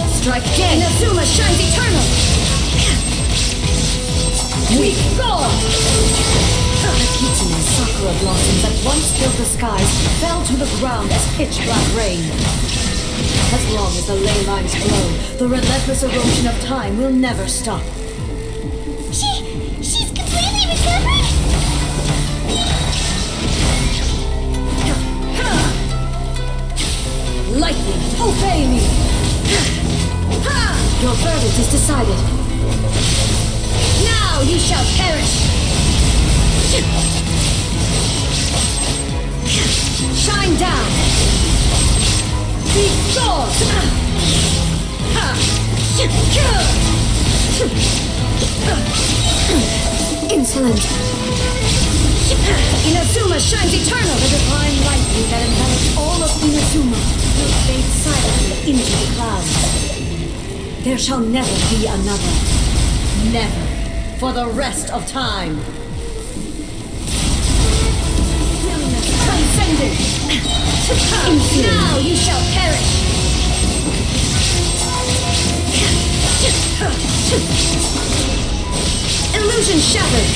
Strike dead! Inazuma shines eternal! Weak gone! The kitsune sakura blossoms that once filled the skies fell to the ground as pitch-black rain. As long as the ley lines flow, the relentless erosion of time will never stop. She's completely recovered? Lightning decided. Now you shall perish! Shine down! Be gone! Insolent! Inazuma shines eternal! The divine lightning that envelops all of Inazuma will fade silently into the clouds. There shall never be another. Never. For the rest of time. Transcendent! Now you shall perish! Illusion shattered!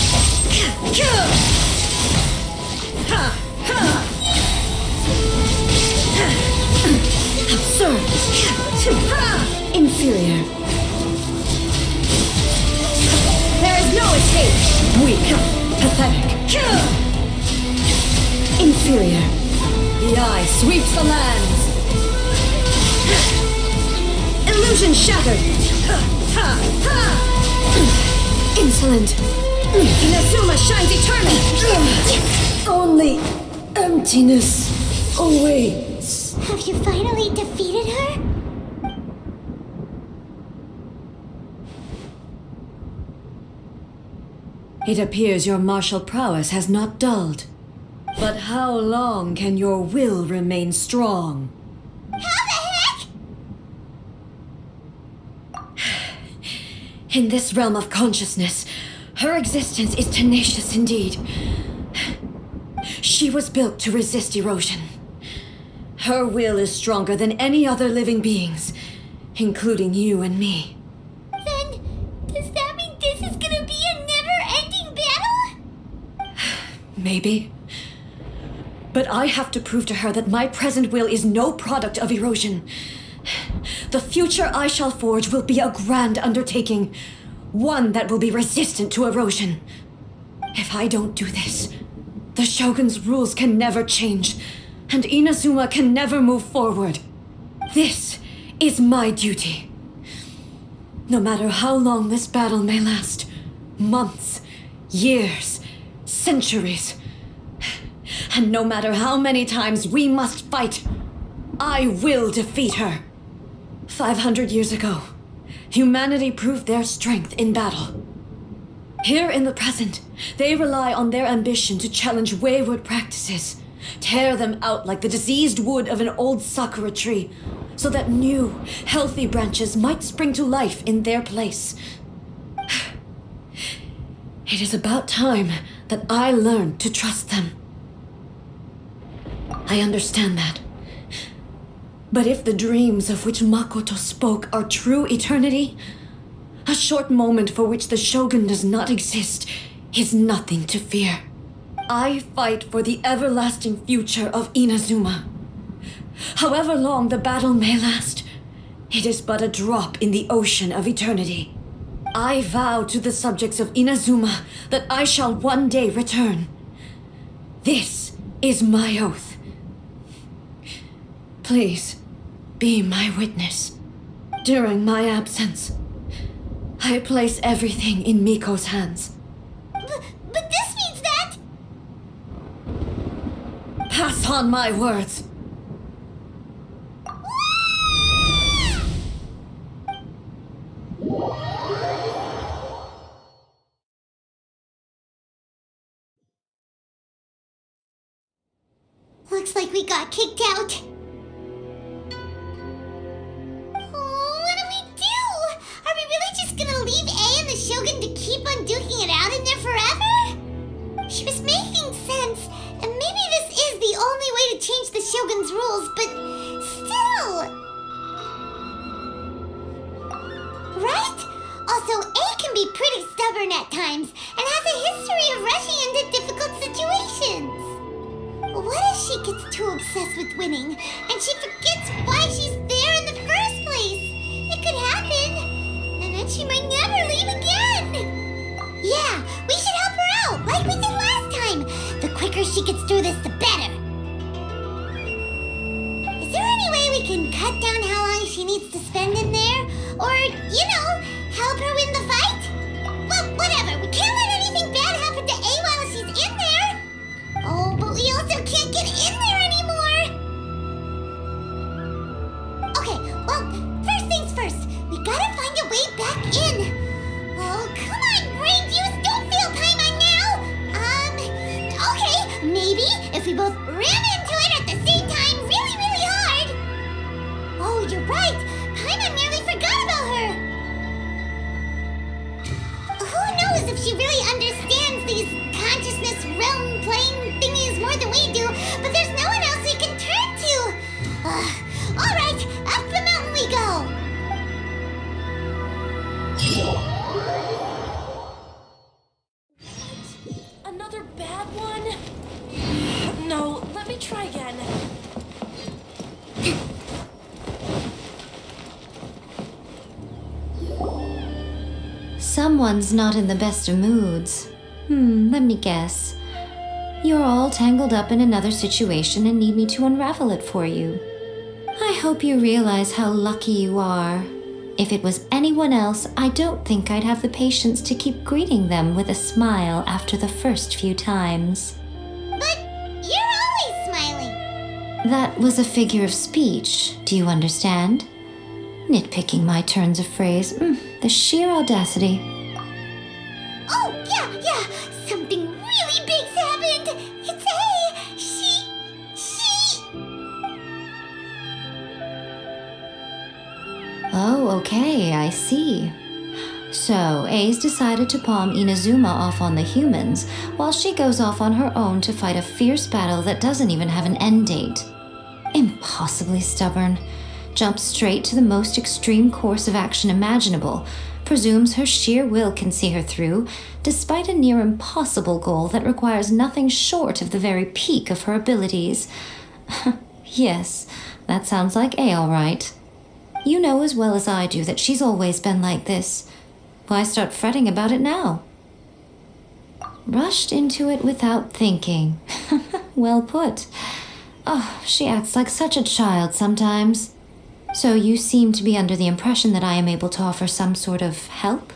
Absurd! Inferior! There is no escape! Weak! Pathetic! Inferior! The eye sweeps the lands! Illusion shattered! Insolent! Inazuma shines eternal! Only emptiness awaits. Have you finally defeated her? It appears your martial prowess has not dulled. But how long can your will remain strong? How the heck? In this realm of consciousness, her existence is tenacious indeed. She was built to resist erosion. Her will is stronger than any other living being's, including you and me. Then, does that mean this is gonna be a never-ending battle? Maybe. But I have to prove to her that my present will is no product of erosion. The future I shall forge will be a grand undertaking, one that will be resistant to erosion. If I don't do this, the Shogun's rules can never change, and Inazuma can never move forward. This is my duty. No matter how long this battle may last, months, years, centuries, and no matter how many times we must fight, I will defeat her. 500 years ago, humanity proved their strength in battle. Here in the present, they rely on their ambition to challenge wayward practices, tear them out like the diseased wood of an old sakura tree, so that new, healthy branches might spring to life in their place. It is about time that I learned to trust them. I understand that. But if the dreams of which Makoto spoke are true eternity, a short moment for which the Shogun does not exist is nothing to fear. I fight for the everlasting future of Inazuma. However long the battle may last, it is but a drop in the ocean of eternity. I vow to the subjects of Inazuma that I shall one day return. This is my oath. Please, be my witness. During my absence, I place everything in Miko's hands. But this means that... Pass on my words. Looks like we got kicked out. What do we do? Are we really just gonna leave A and the Shogun to keep on duking it out in there forever? She was making sense, and maybe this is the only way to change the Shogun's rules, but still... Right? Also, A can be pretty stubborn at times, and has a history of rushing into difficult situations. What if she gets too obsessed with winning, and she forgets why she's there in the first place? It could happen, and then she might never leave again. Yeah, we should help her out, like we did last time. The quicker she gets through this, the better. Is there any way we can cut down how long she needs to spend in there? Or, help her win the fight? Well, whatever. We can't let anything bad happen to A while she's in there. Oh, but we also can't get in there anymore. Okay, well, first things first. We gotta find a way back in. Oh, come on, brain juice. Don't feel Paimon now. Okay, maybe if we both ran into it at the same time really, really hard. Oh, you're right. Paimon nearly forgot about her. Who knows if she really understands these consciousness realm plane thingies more than we do, but there's no one else we can turn to. All right, up the mountain we go. Another bad one? No, let me try again. Someone's not in the best of moods. Let me guess. You're all tangled up in another situation and need me to unravel it for you. I hope you realize how lucky you are. If it was anyone else, I don't think I'd have the patience to keep greeting them with a smile after the first few times. But you're always smiling. That was a figure of speech, do you understand? Nitpicking my turns of phrase. The sheer audacity. Oh, yeah. Something really big's happened. It's A. She... Oh, okay, I see. So, A's decided to palm Inazuma off on the humans, while she goes off on her own to fight a fierce battle that doesn't even have an end date. Impossibly stubborn. Jumps straight to the most extreme course of action imaginable, presumes her sheer will can see her through, despite a near impossible goal that requires nothing short of the very peak of her abilities. Yes, that sounds like A, all right. You know as well as I do that she's always been like this. Why start fretting about it now? Rushed into it without thinking. Well put. Oh, she acts like such a child sometimes. So you seem to be under the impression that I am able to offer some sort of help?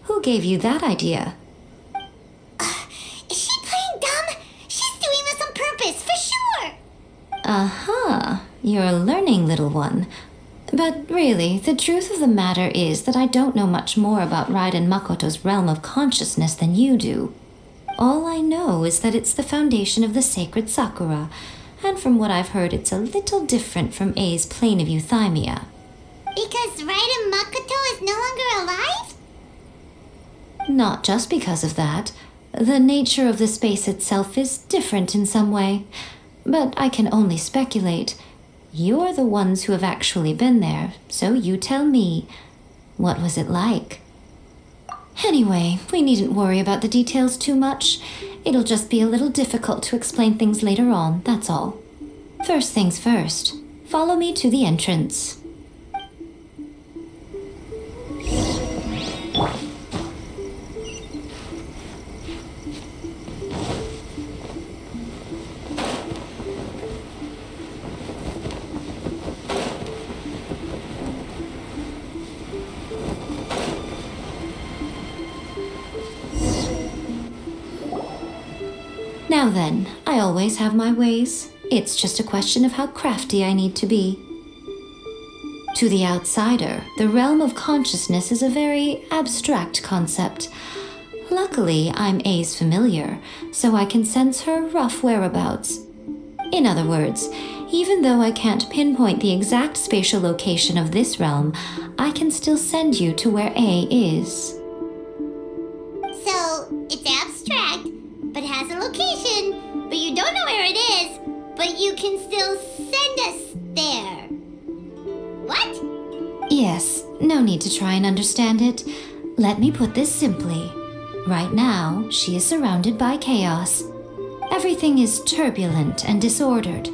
Who gave you that idea? Is she playing dumb? She's doing this on purpose, for sure. Uh-huh. You're learning, little one. But really, the truth of the matter is that I don't know much more about Raiden Makoto's realm of consciousness than you do. All I know is that it's the foundation of the sacred Sakura, and from what I've heard, it's a little different from A's plane of euthymia. Because Raiden Makoto is no longer alive? Not just because of that. The nature of the space itself is different in some way. But I can only speculate. You're the ones who have actually been there, so you tell me. What was it like? Anyway, we needn't worry about the details too much. It'll just be a little difficult to explain things later on, that's all. First things first. Follow me to the entrance. Now then, I always have my ways. It's just a question of how crafty I need to be. To the outsider, the realm of consciousness is a very abstract concept. Luckily, I'm A's familiar, so I can sense her rough whereabouts. In other words, even though I can't pinpoint the exact spatial location of this realm, I can still send you to where A is. So, it's abstract, but has a location, but you don't know where it is, but you can still send us there. What? Yes, no need to try and understand it. Let me put this simply. Right now, she is surrounded by chaos. Everything is turbulent and disordered.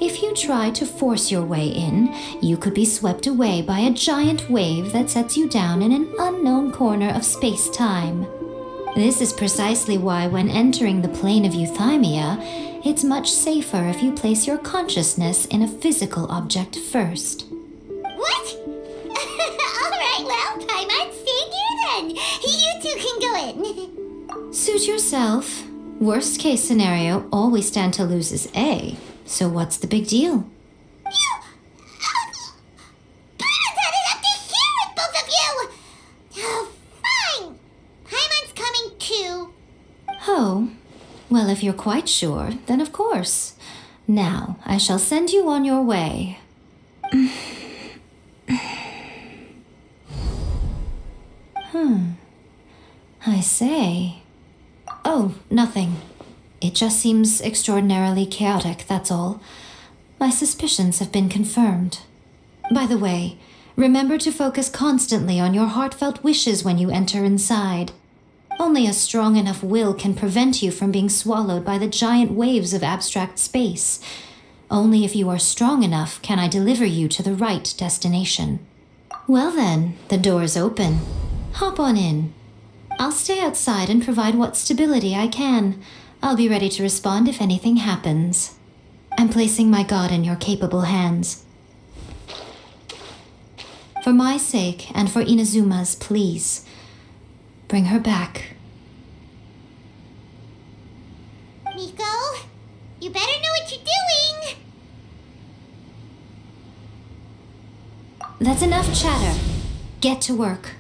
If you try to force your way in, you could be swept away by a giant wave that sets you down in an unknown corner of space-time. This is precisely why when entering the plane of euthymia, it's much safer if you place your consciousness in a physical object first. What? Alright, well, Paimon, stay win. Suit yourself. Worst case scenario, all we stand to lose is A. So what's the big deal? Paimon's had it up to here with both of you! Oh, fine! Paimon's coming too. Oh, well, if you're quite sure, then of course. Now, I shall send you on your way. I say. Oh, nothing. It just seems extraordinarily chaotic, that's all. My suspicions have been confirmed. By the way, remember to focus constantly on your heartfelt wishes when you enter inside. Only a strong enough will can prevent you from being swallowed by the giant waves of abstract space. Only if you are strong enough can I deliver you to the right destination. Well then, the door's open. Hop on in. I'll stay outside and provide what stability I can. I'll be ready to respond if anything happens. I'm placing my god in your capable hands. For my sake and for Inazuma's, please. Bring her back. Miko, you better know what you're doing! That's enough chatter. Get to work.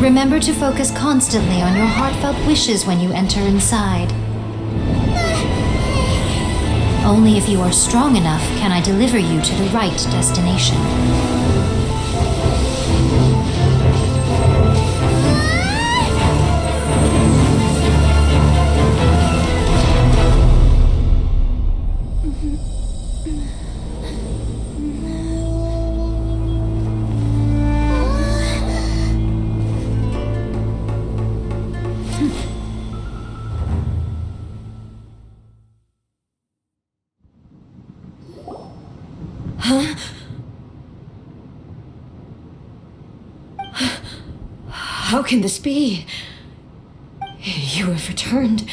Remember to focus constantly on your heartfelt wishes when you enter inside. Only if you are strong enough can I deliver you to the right destination. How can this be? You have returned.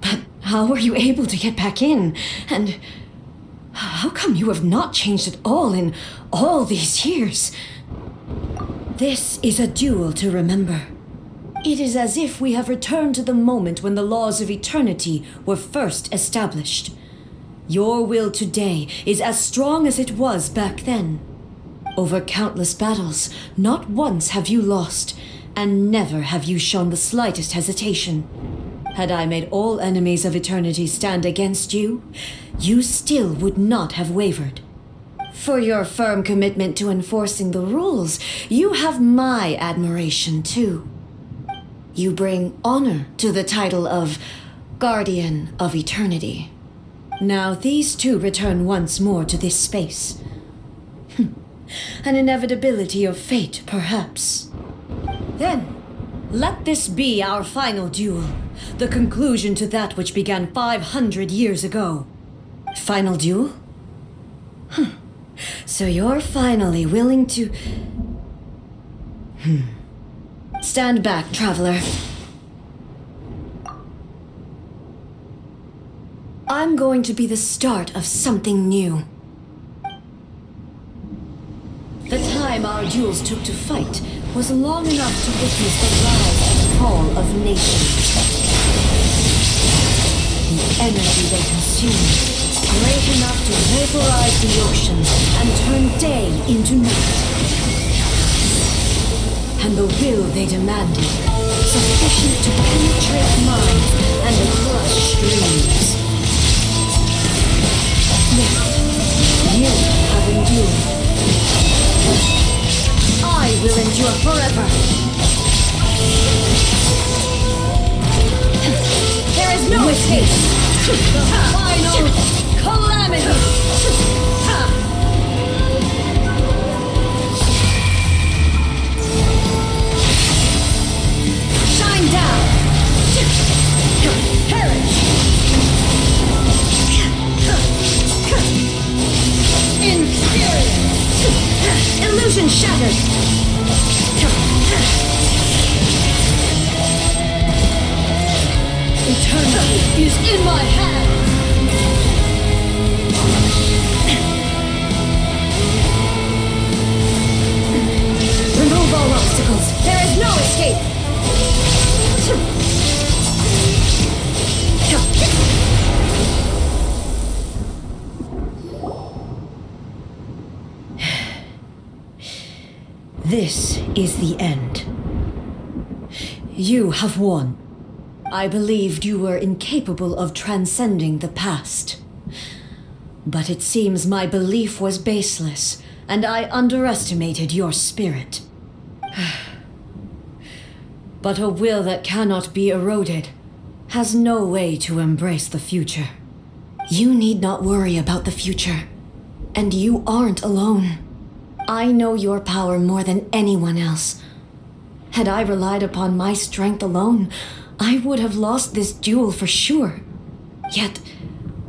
But how were you able to get back in? And how come you have not changed at all in all these years? This is a duel to remember. It is as if we have returned to the moment when the laws of eternity were first established. Your will today is as strong as it was back then. Over countless battles, not once have you lost, and never have you shown the slightest hesitation. Had I made all enemies of eternity stand against you, you still would not have wavered. For your firm commitment to enforcing the rules, you have my admiration too. You bring honor to the title of Guardian of Eternity. Now these two return once more to this space. An inevitability of fate, perhaps. Then, let this be our final duel, the conclusion to that which began 500 years ago. Final duel? So you're finally willing to... Stand back, traveler. I'm going to be the start of something new. The time our duels took to fight was long enough to witness the rise and fall of nations. The energy they consumed, great enough to vaporize the oceans and turn day into night. And the will they demanded, sufficient to penetrate minds and crush streams. Yet, you have endured. I will endure forever. There is no escape. The final calamity. down! Perish! Inferior! Illusion shattered! Eternity is in my hand! Remove all obstacles. There is no escape. This is the end. You have won. I believed you were incapable of transcending the past. But it seems my belief was baseless, and I underestimated your spirit. But a will that cannot be eroded has no way to embrace the future. You need not worry about the future, and you aren't alone. I know your power more than anyone else. Had I relied upon my strength alone, I would have lost this duel for sure. Yet,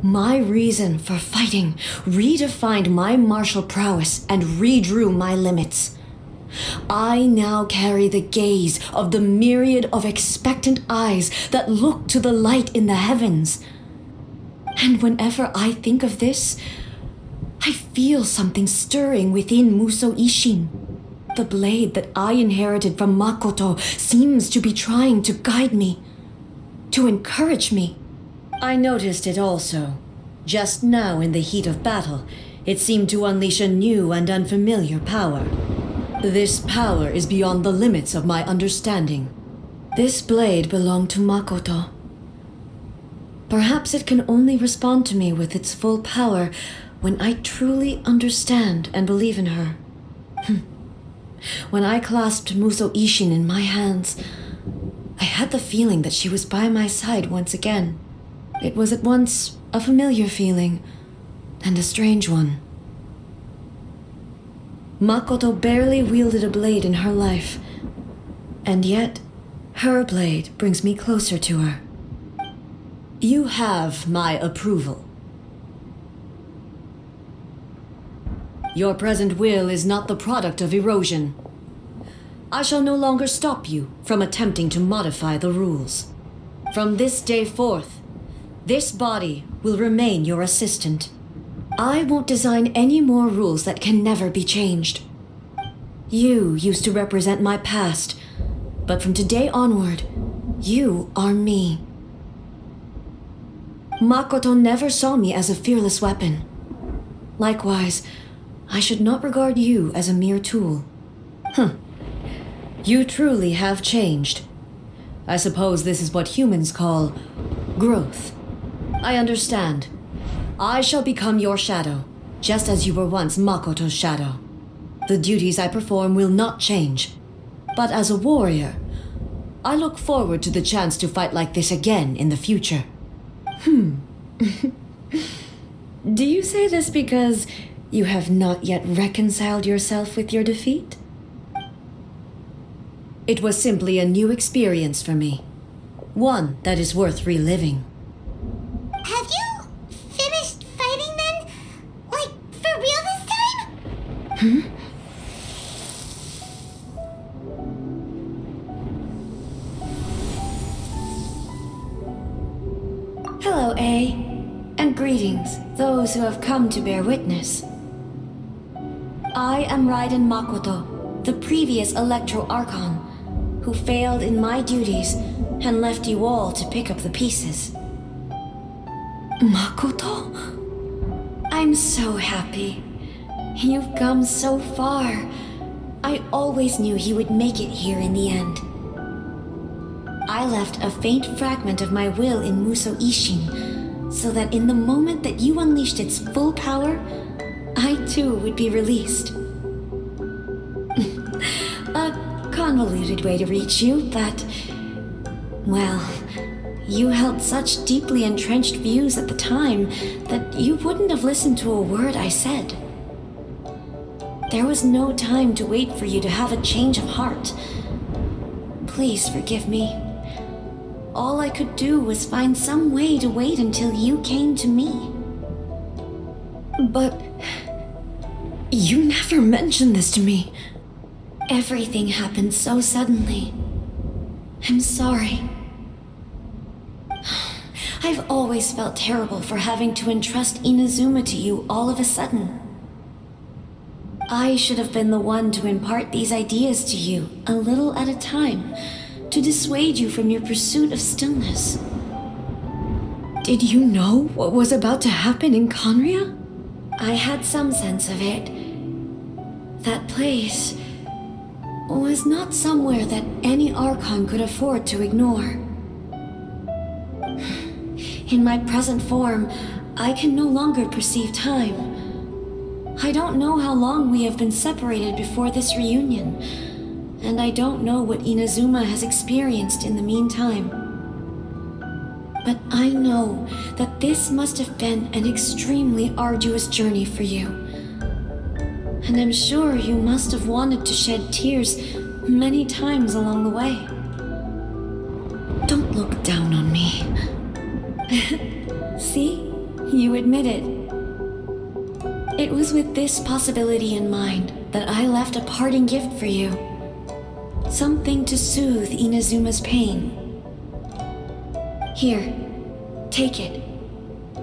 my reason for fighting redefined my martial prowess and redrew my limits. I now carry the gaze of the myriad of expectant eyes that look to the light in the heavens. And whenever I think of this, I feel something stirring within Musou Ishin. The blade that I inherited from Makoto seems to be trying to guide me, to encourage me. I noticed it also. Just now in the heat of battle, it seemed to unleash a new and unfamiliar power. This power is beyond the limits of my understanding. This blade belonged to Makoto. Perhaps it can only respond to me with its full power when I truly understand and believe in her. When I clasped Musou Ishin in my hands, I had the feeling that she was by my side once again. It was at once a familiar feeling and a strange one. Makoto barely wielded a blade in her life, and yet her blade brings me closer to her. You have my approval. Your present will is not the product of erosion. I shall no longer stop you from attempting to modify the rules. From this day forth, this body will remain your assistant. I won't design any more rules that can never be changed. You used to represent my past, but from today onward, you are me. Makoto never saw me as a fearless weapon. Likewise, I should not regard you as a mere tool. You truly have changed. I suppose this is what humans call growth. I understand. I shall become your shadow, just as you were once Makoto's shadow. The duties I perform will not change. But as a warrior, I look forward to the chance to fight like this again in the future. Do you say this because you have not yet reconciled yourself with your defeat? It was simply a new experience for me. One that is worth reliving. Have you finished fighting then? Like, for real this time? Hello, A. And greetings, those who have come to bear witness. I am Raiden Makoto, the previous Electro Archon, who failed in my duties and left you all to pick up the pieces. Makoto? I'm so happy. You've come so far. I always knew you would make it here in the end. I left a faint fragment of my will in Musou Ishin, so that in the moment that you unleashed its full power, I too would be released. A convoluted way to reach you, but... well, you held such deeply entrenched views at the time that you wouldn't have listened to a word I said. There was no time to wait for you to have a change of heart. Please forgive me. all I could do was find some way to wait until you came to me. But you never mentioned this to me. Everything happened so suddenly. I'm sorry. I've always felt terrible for having to entrust Inazuma to you all of a sudden. I should have been the one to impart these ideas to you, a little at a time, to dissuade you from your pursuit of stillness. Did you know what was about to happen in Conria? I had some sense of it. That place was not somewhere that any Archon could afford to ignore. In my present form, I can no longer perceive time. I don't know how long we have been separated before this reunion, and I don't know what Inazuma has experienced in the meantime. But I know that this must have been an extremely arduous journey for you. And I'm sure you must have wanted to shed tears many times along the way. Don't look down on me. See? You admit it. It was with this possibility in mind that I left a parting gift for you. Something to soothe Inazuma's pain. Here, take it,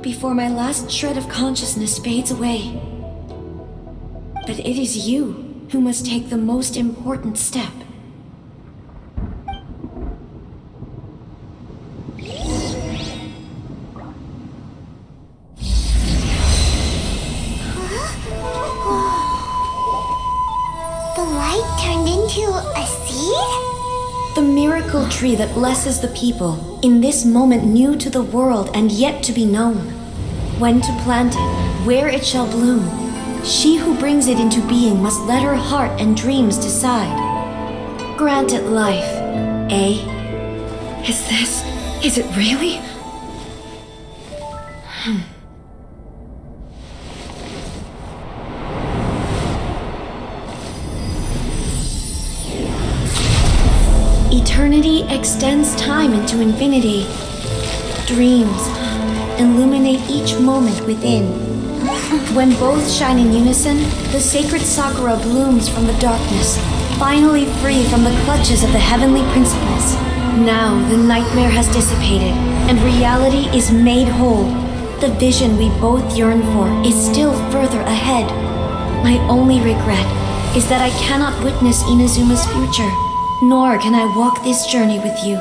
before my last shred of consciousness fades away. But it is you who must take the most important step. A seed? The miracle tree that blesses the people, in this moment new to the world and yet to be known. When to plant it, where it shall bloom. She who brings it into being must let her heart and dreams decide. Grant it life, eh? Is it really? Eternity extends time into infinity. Dreams illuminate each moment within. When both shine in unison, the sacred Sakura blooms from the darkness, finally free from the clutches of the heavenly principles. Now the nightmare has dissipated, and reality is made whole. The vision we both yearn for is still further ahead. My only regret is that I cannot witness Inazuma's future. Nor can I walk this journey with you.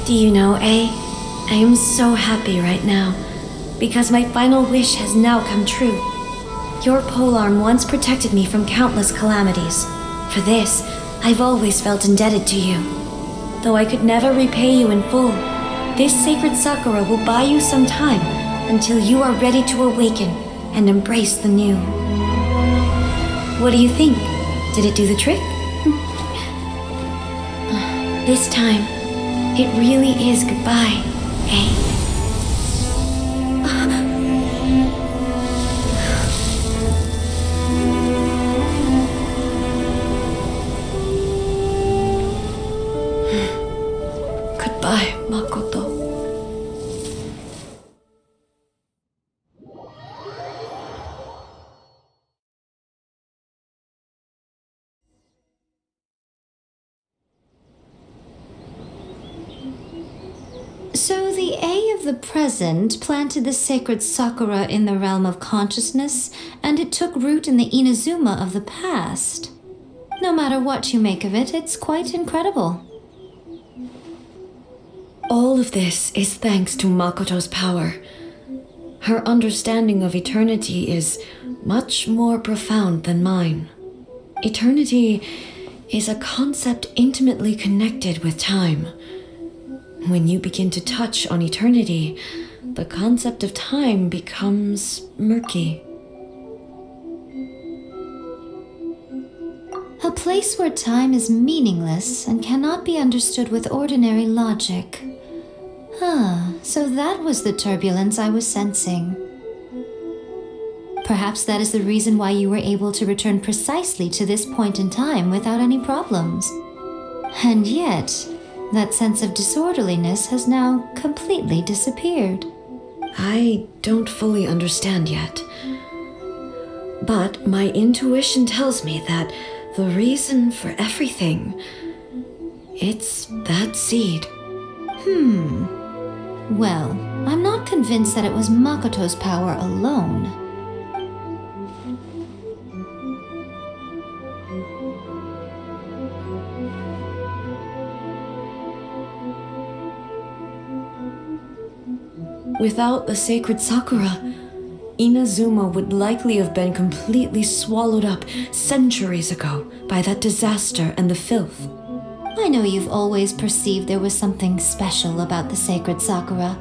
Do you know, I am so happy right now, because my final wish has now come true. Your polearm once protected me from countless calamities. For this, I've always felt indebted to you. Though I could never repay you in full, this sacred Sakura will buy you some time until you are ready to awaken and embrace the new. What do you think? Did it do the trick? This time, it really is goodbye, eh? Goodbye, Makoto. So the A of the present planted the sacred Sakura in the realm of consciousness, and it took root in the Inazuma of the past. No matter what you make of it, it's quite incredible. All of this is thanks to Makoto's power. Her understanding of eternity is much more profound than mine. Eternity is a concept intimately connected with time. When you begin to touch on eternity, the concept of time becomes murky. A place where time is meaningless and cannot be understood with ordinary logic. So that was the turbulence I was sensing. Perhaps that is the reason why you were able to return precisely to this point in time without any problems. And yet, that sense of disorderliness has now completely disappeared. I don't fully understand yet. But my intuition tells me that the reason for everything, it's that seed. Well, I'm not convinced that it was Makoto's power alone. Without the sacred Sakura, Inazuma would likely have been completely swallowed up centuries ago by that disaster and the filth. I know you've always perceived there was something special about the sacred Sakura,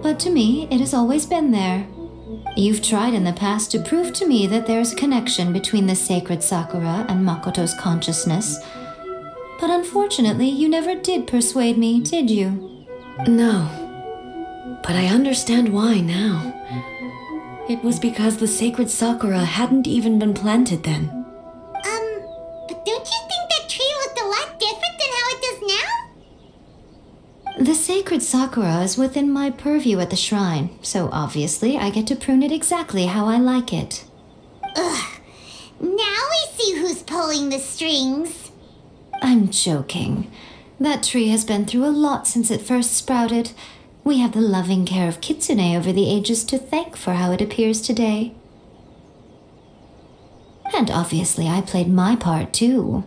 but to me, it has always been there. You've tried in the past to prove to me that there's a connection between the sacred Sakura and Makoto's consciousness, but unfortunately, you never did persuade me, did you? No, but I understand why now. It was because the sacred Sakura hadn't even been planted then. But don't you think that tree looked a lot different than how it does now? The sacred Sakura is within my purview at the shrine, so obviously I get to prune it exactly how I like it. Ugh. Now we see who's pulling the strings. I'm joking. That tree has been through a lot since it first sprouted. We have the loving care of Kitsune over the ages to thank for how it appears today. And obviously I played my part too.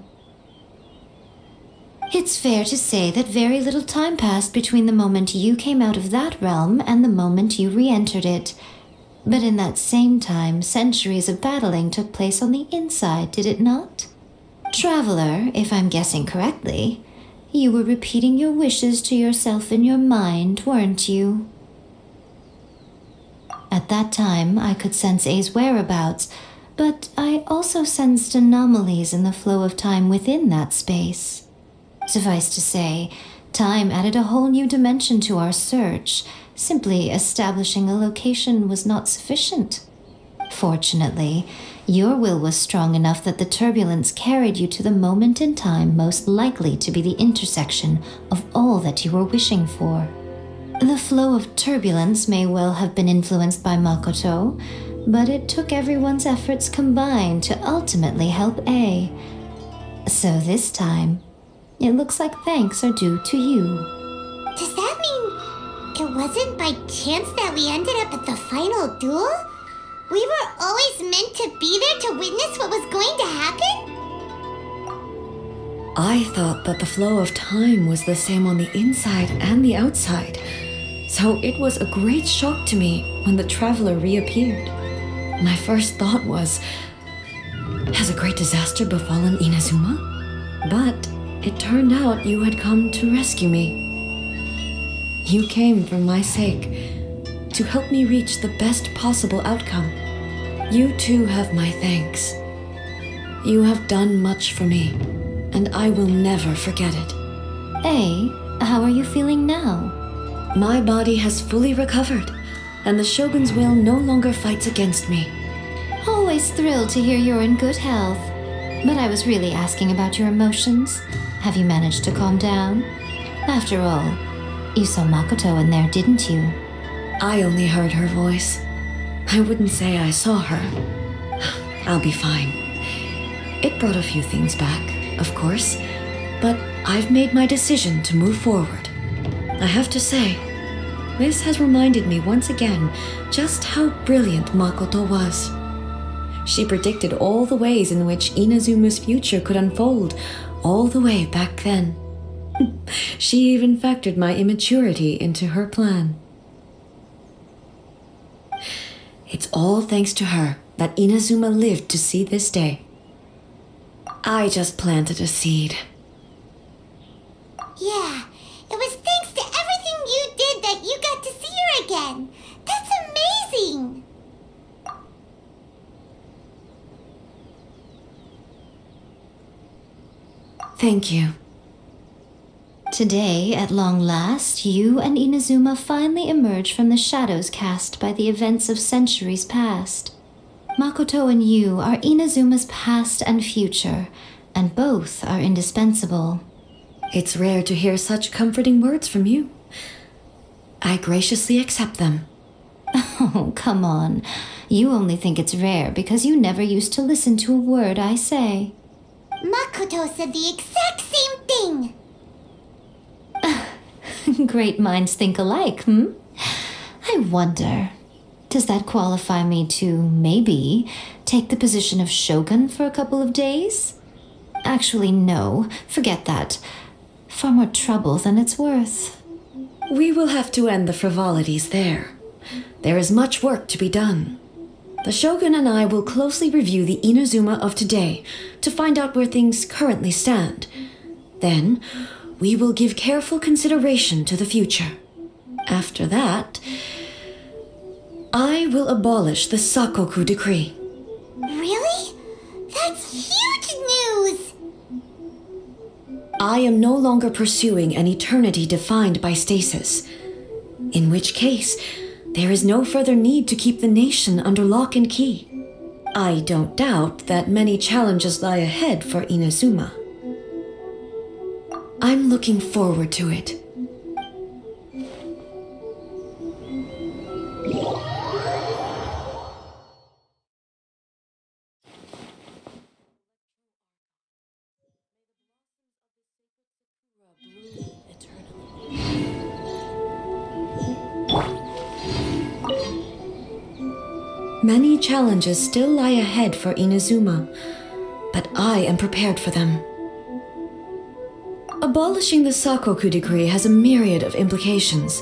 It's fair to say that very little time passed between the moment you came out of that realm and the moment you re-entered it. But in that same time, centuries of battling took place on the inside, did it not? Traveler, if I'm guessing correctly, you were repeating your wishes to yourself in your mind, weren't you? At that time, I could sense A's whereabouts, but I also sensed anomalies in the flow of time within that space. Suffice to say, time added a whole new dimension to our search. Simply establishing a location was not sufficient. Fortunately, your will was strong enough that the turbulence carried you to the moment in time most likely to be the intersection of all that you were wishing for. The flow of turbulence may well have been influenced by Makoto, but it took everyone's efforts combined to ultimately help A. So this time, it looks like thanks are due to you. Does that mean it wasn't by chance that we ended up at the final duel? We were always meant to be there to witness what was going to happen? I thought that the flow of time was the same on the inside and the outside, so it was a great shock to me when the traveler reappeared. My first thought was, has a great disaster befallen Inazuma? But it turned out you had come to rescue me. You came for my sake, to help me reach the best possible outcome. You too have my thanks. You have done much for me, and I will never forget it. A, how are you feeling now? My body has fully recovered, and the Shogun's will no longer fights against me. Always thrilled to hear you're in good health. But I was really asking about your emotions. Have you managed to calm down? After all, you saw Makoto in there, didn't you? I only heard her voice. I wouldn't say I saw her. I'll be fine. It brought a few things back, of course, but I've made my decision to move forward. I have to say, this has reminded me once again just how brilliant Makoto was. She predicted all the ways in which Inazuma's future could unfold, all the way back then. She even factored my immaturity into her plan. It's all thanks to her that Inazuma lived to see this day. I just planted a seed. Yeah, it was thanks to everything you did that you got to see her again. That's amazing! Thank you. Today, at long last, you and Inazuma finally emerge from the shadows cast by the events of centuries past. Makoto and you are Inazuma's past and future, and both are indispensable. It's rare to hear such comforting words from you. I graciously accept them. Oh, come on. You only think it's rare because you never used to listen to a word I say. Makoto said the exact same thing! Great minds think alike, I wonder, does that qualify me to, maybe, take the position of Shogun for a couple of days? Actually, no. Forget that. Far more trouble than it's worth. We will have to end the frivolities there. There is much work to be done. The Shogun and I will closely review the Inazuma of today to find out where things currently stand. Then, we will give careful consideration to the future. After that, I will abolish the Sakoku decree. Really? That's huge news! I am no longer pursuing an eternity defined by stasis. In which case, there is no further need to keep the nation under lock and key. I don't doubt that many challenges lie ahead for Inazuma. I'm looking forward to it. Many challenges still lie ahead for Inazuma, but I am prepared for them. Abolishing the Sakoku decree has a myriad of implications.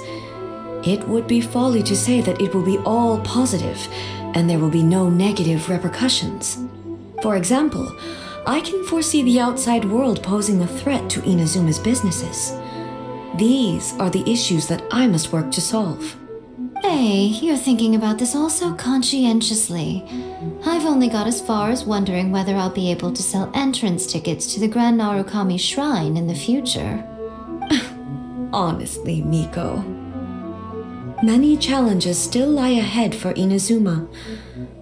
It would be folly to say that it will be all positive and there will be no negative repercussions. For example, I can foresee the outside world posing a threat to Inazuma's businesses. These are the issues that I must work to solve. Hey, you're thinking about this all so conscientiously. I've only got as far as wondering whether I'll be able to sell entrance tickets to the Grand Narukami Shrine in the future. Honestly, Miko. Many challenges still lie ahead for Inazuma,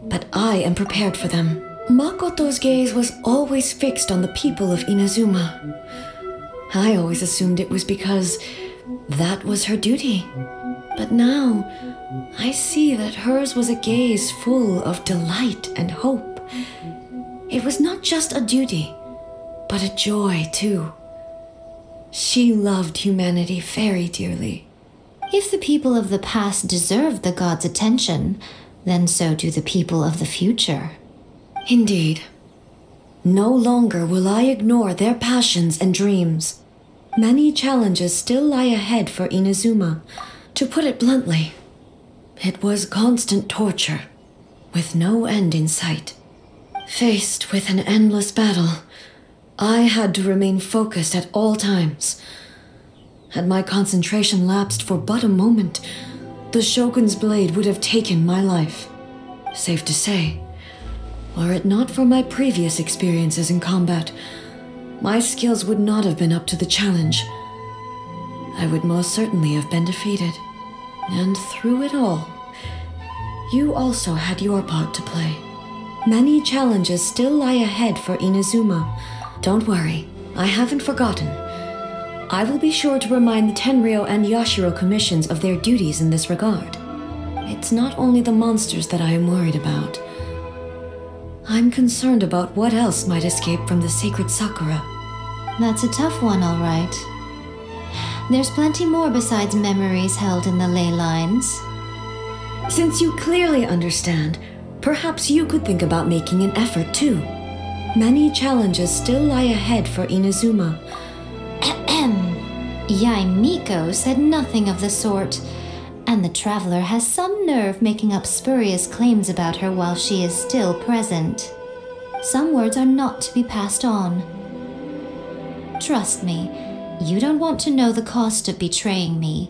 but I am prepared for them. Makoto's gaze was always fixed on the people of Inazuma. I always assumed it was because that was her duty. But now, I see that hers was a gaze full of delight and hope. It was not just a duty, but a joy too. She loved humanity very dearly. If the people of the past deserve the god's attention, then so do the people of the future. Indeed. No longer will I ignore their passions and dreams. Many challenges still lie ahead for Inazuma. To put it bluntly, it was constant torture, with no end in sight. Faced with an endless battle, I had to remain focused at all times. Had my concentration lapsed for but a moment, the Shogun's blade would have taken my life. Safe to say, were it not for my previous experiences in combat, my skills would not have been up to the challenge. I would most certainly have been defeated. And through it all, you also had your part to play. Many challenges still lie ahead for Inazuma. Don't worry, I haven't forgotten. I will be sure to remind the Tenryo and Yashiro commissions of their duties in this regard. It's not only the monsters that I am worried about. I'm concerned about what else might escape from the sacred Sakura. That's a tough one, all right. There's plenty more besides memories held in the ley lines. Since you clearly understand, perhaps you could think about making an effort too. Many challenges still lie ahead for Inazuma. Yai Miko said nothing of the sort, and the traveler has some nerve making up spurious claims about her while she is still present. Some words are not to be passed on. Trust me, you don't want to know the cost of betraying me.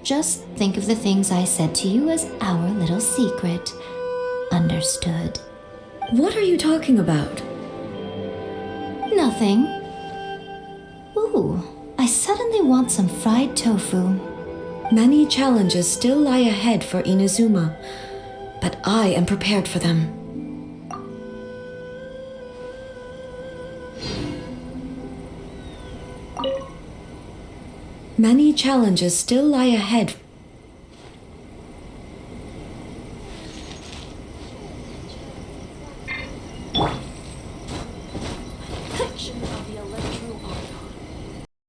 Just think of the things I said to you as our little secret. Understood? What are you talking about? Nothing. Ooh, I suddenly want some fried tofu. Many challenges still lie ahead for Inazuma, but I am prepared for them. Many challenges still lie ahead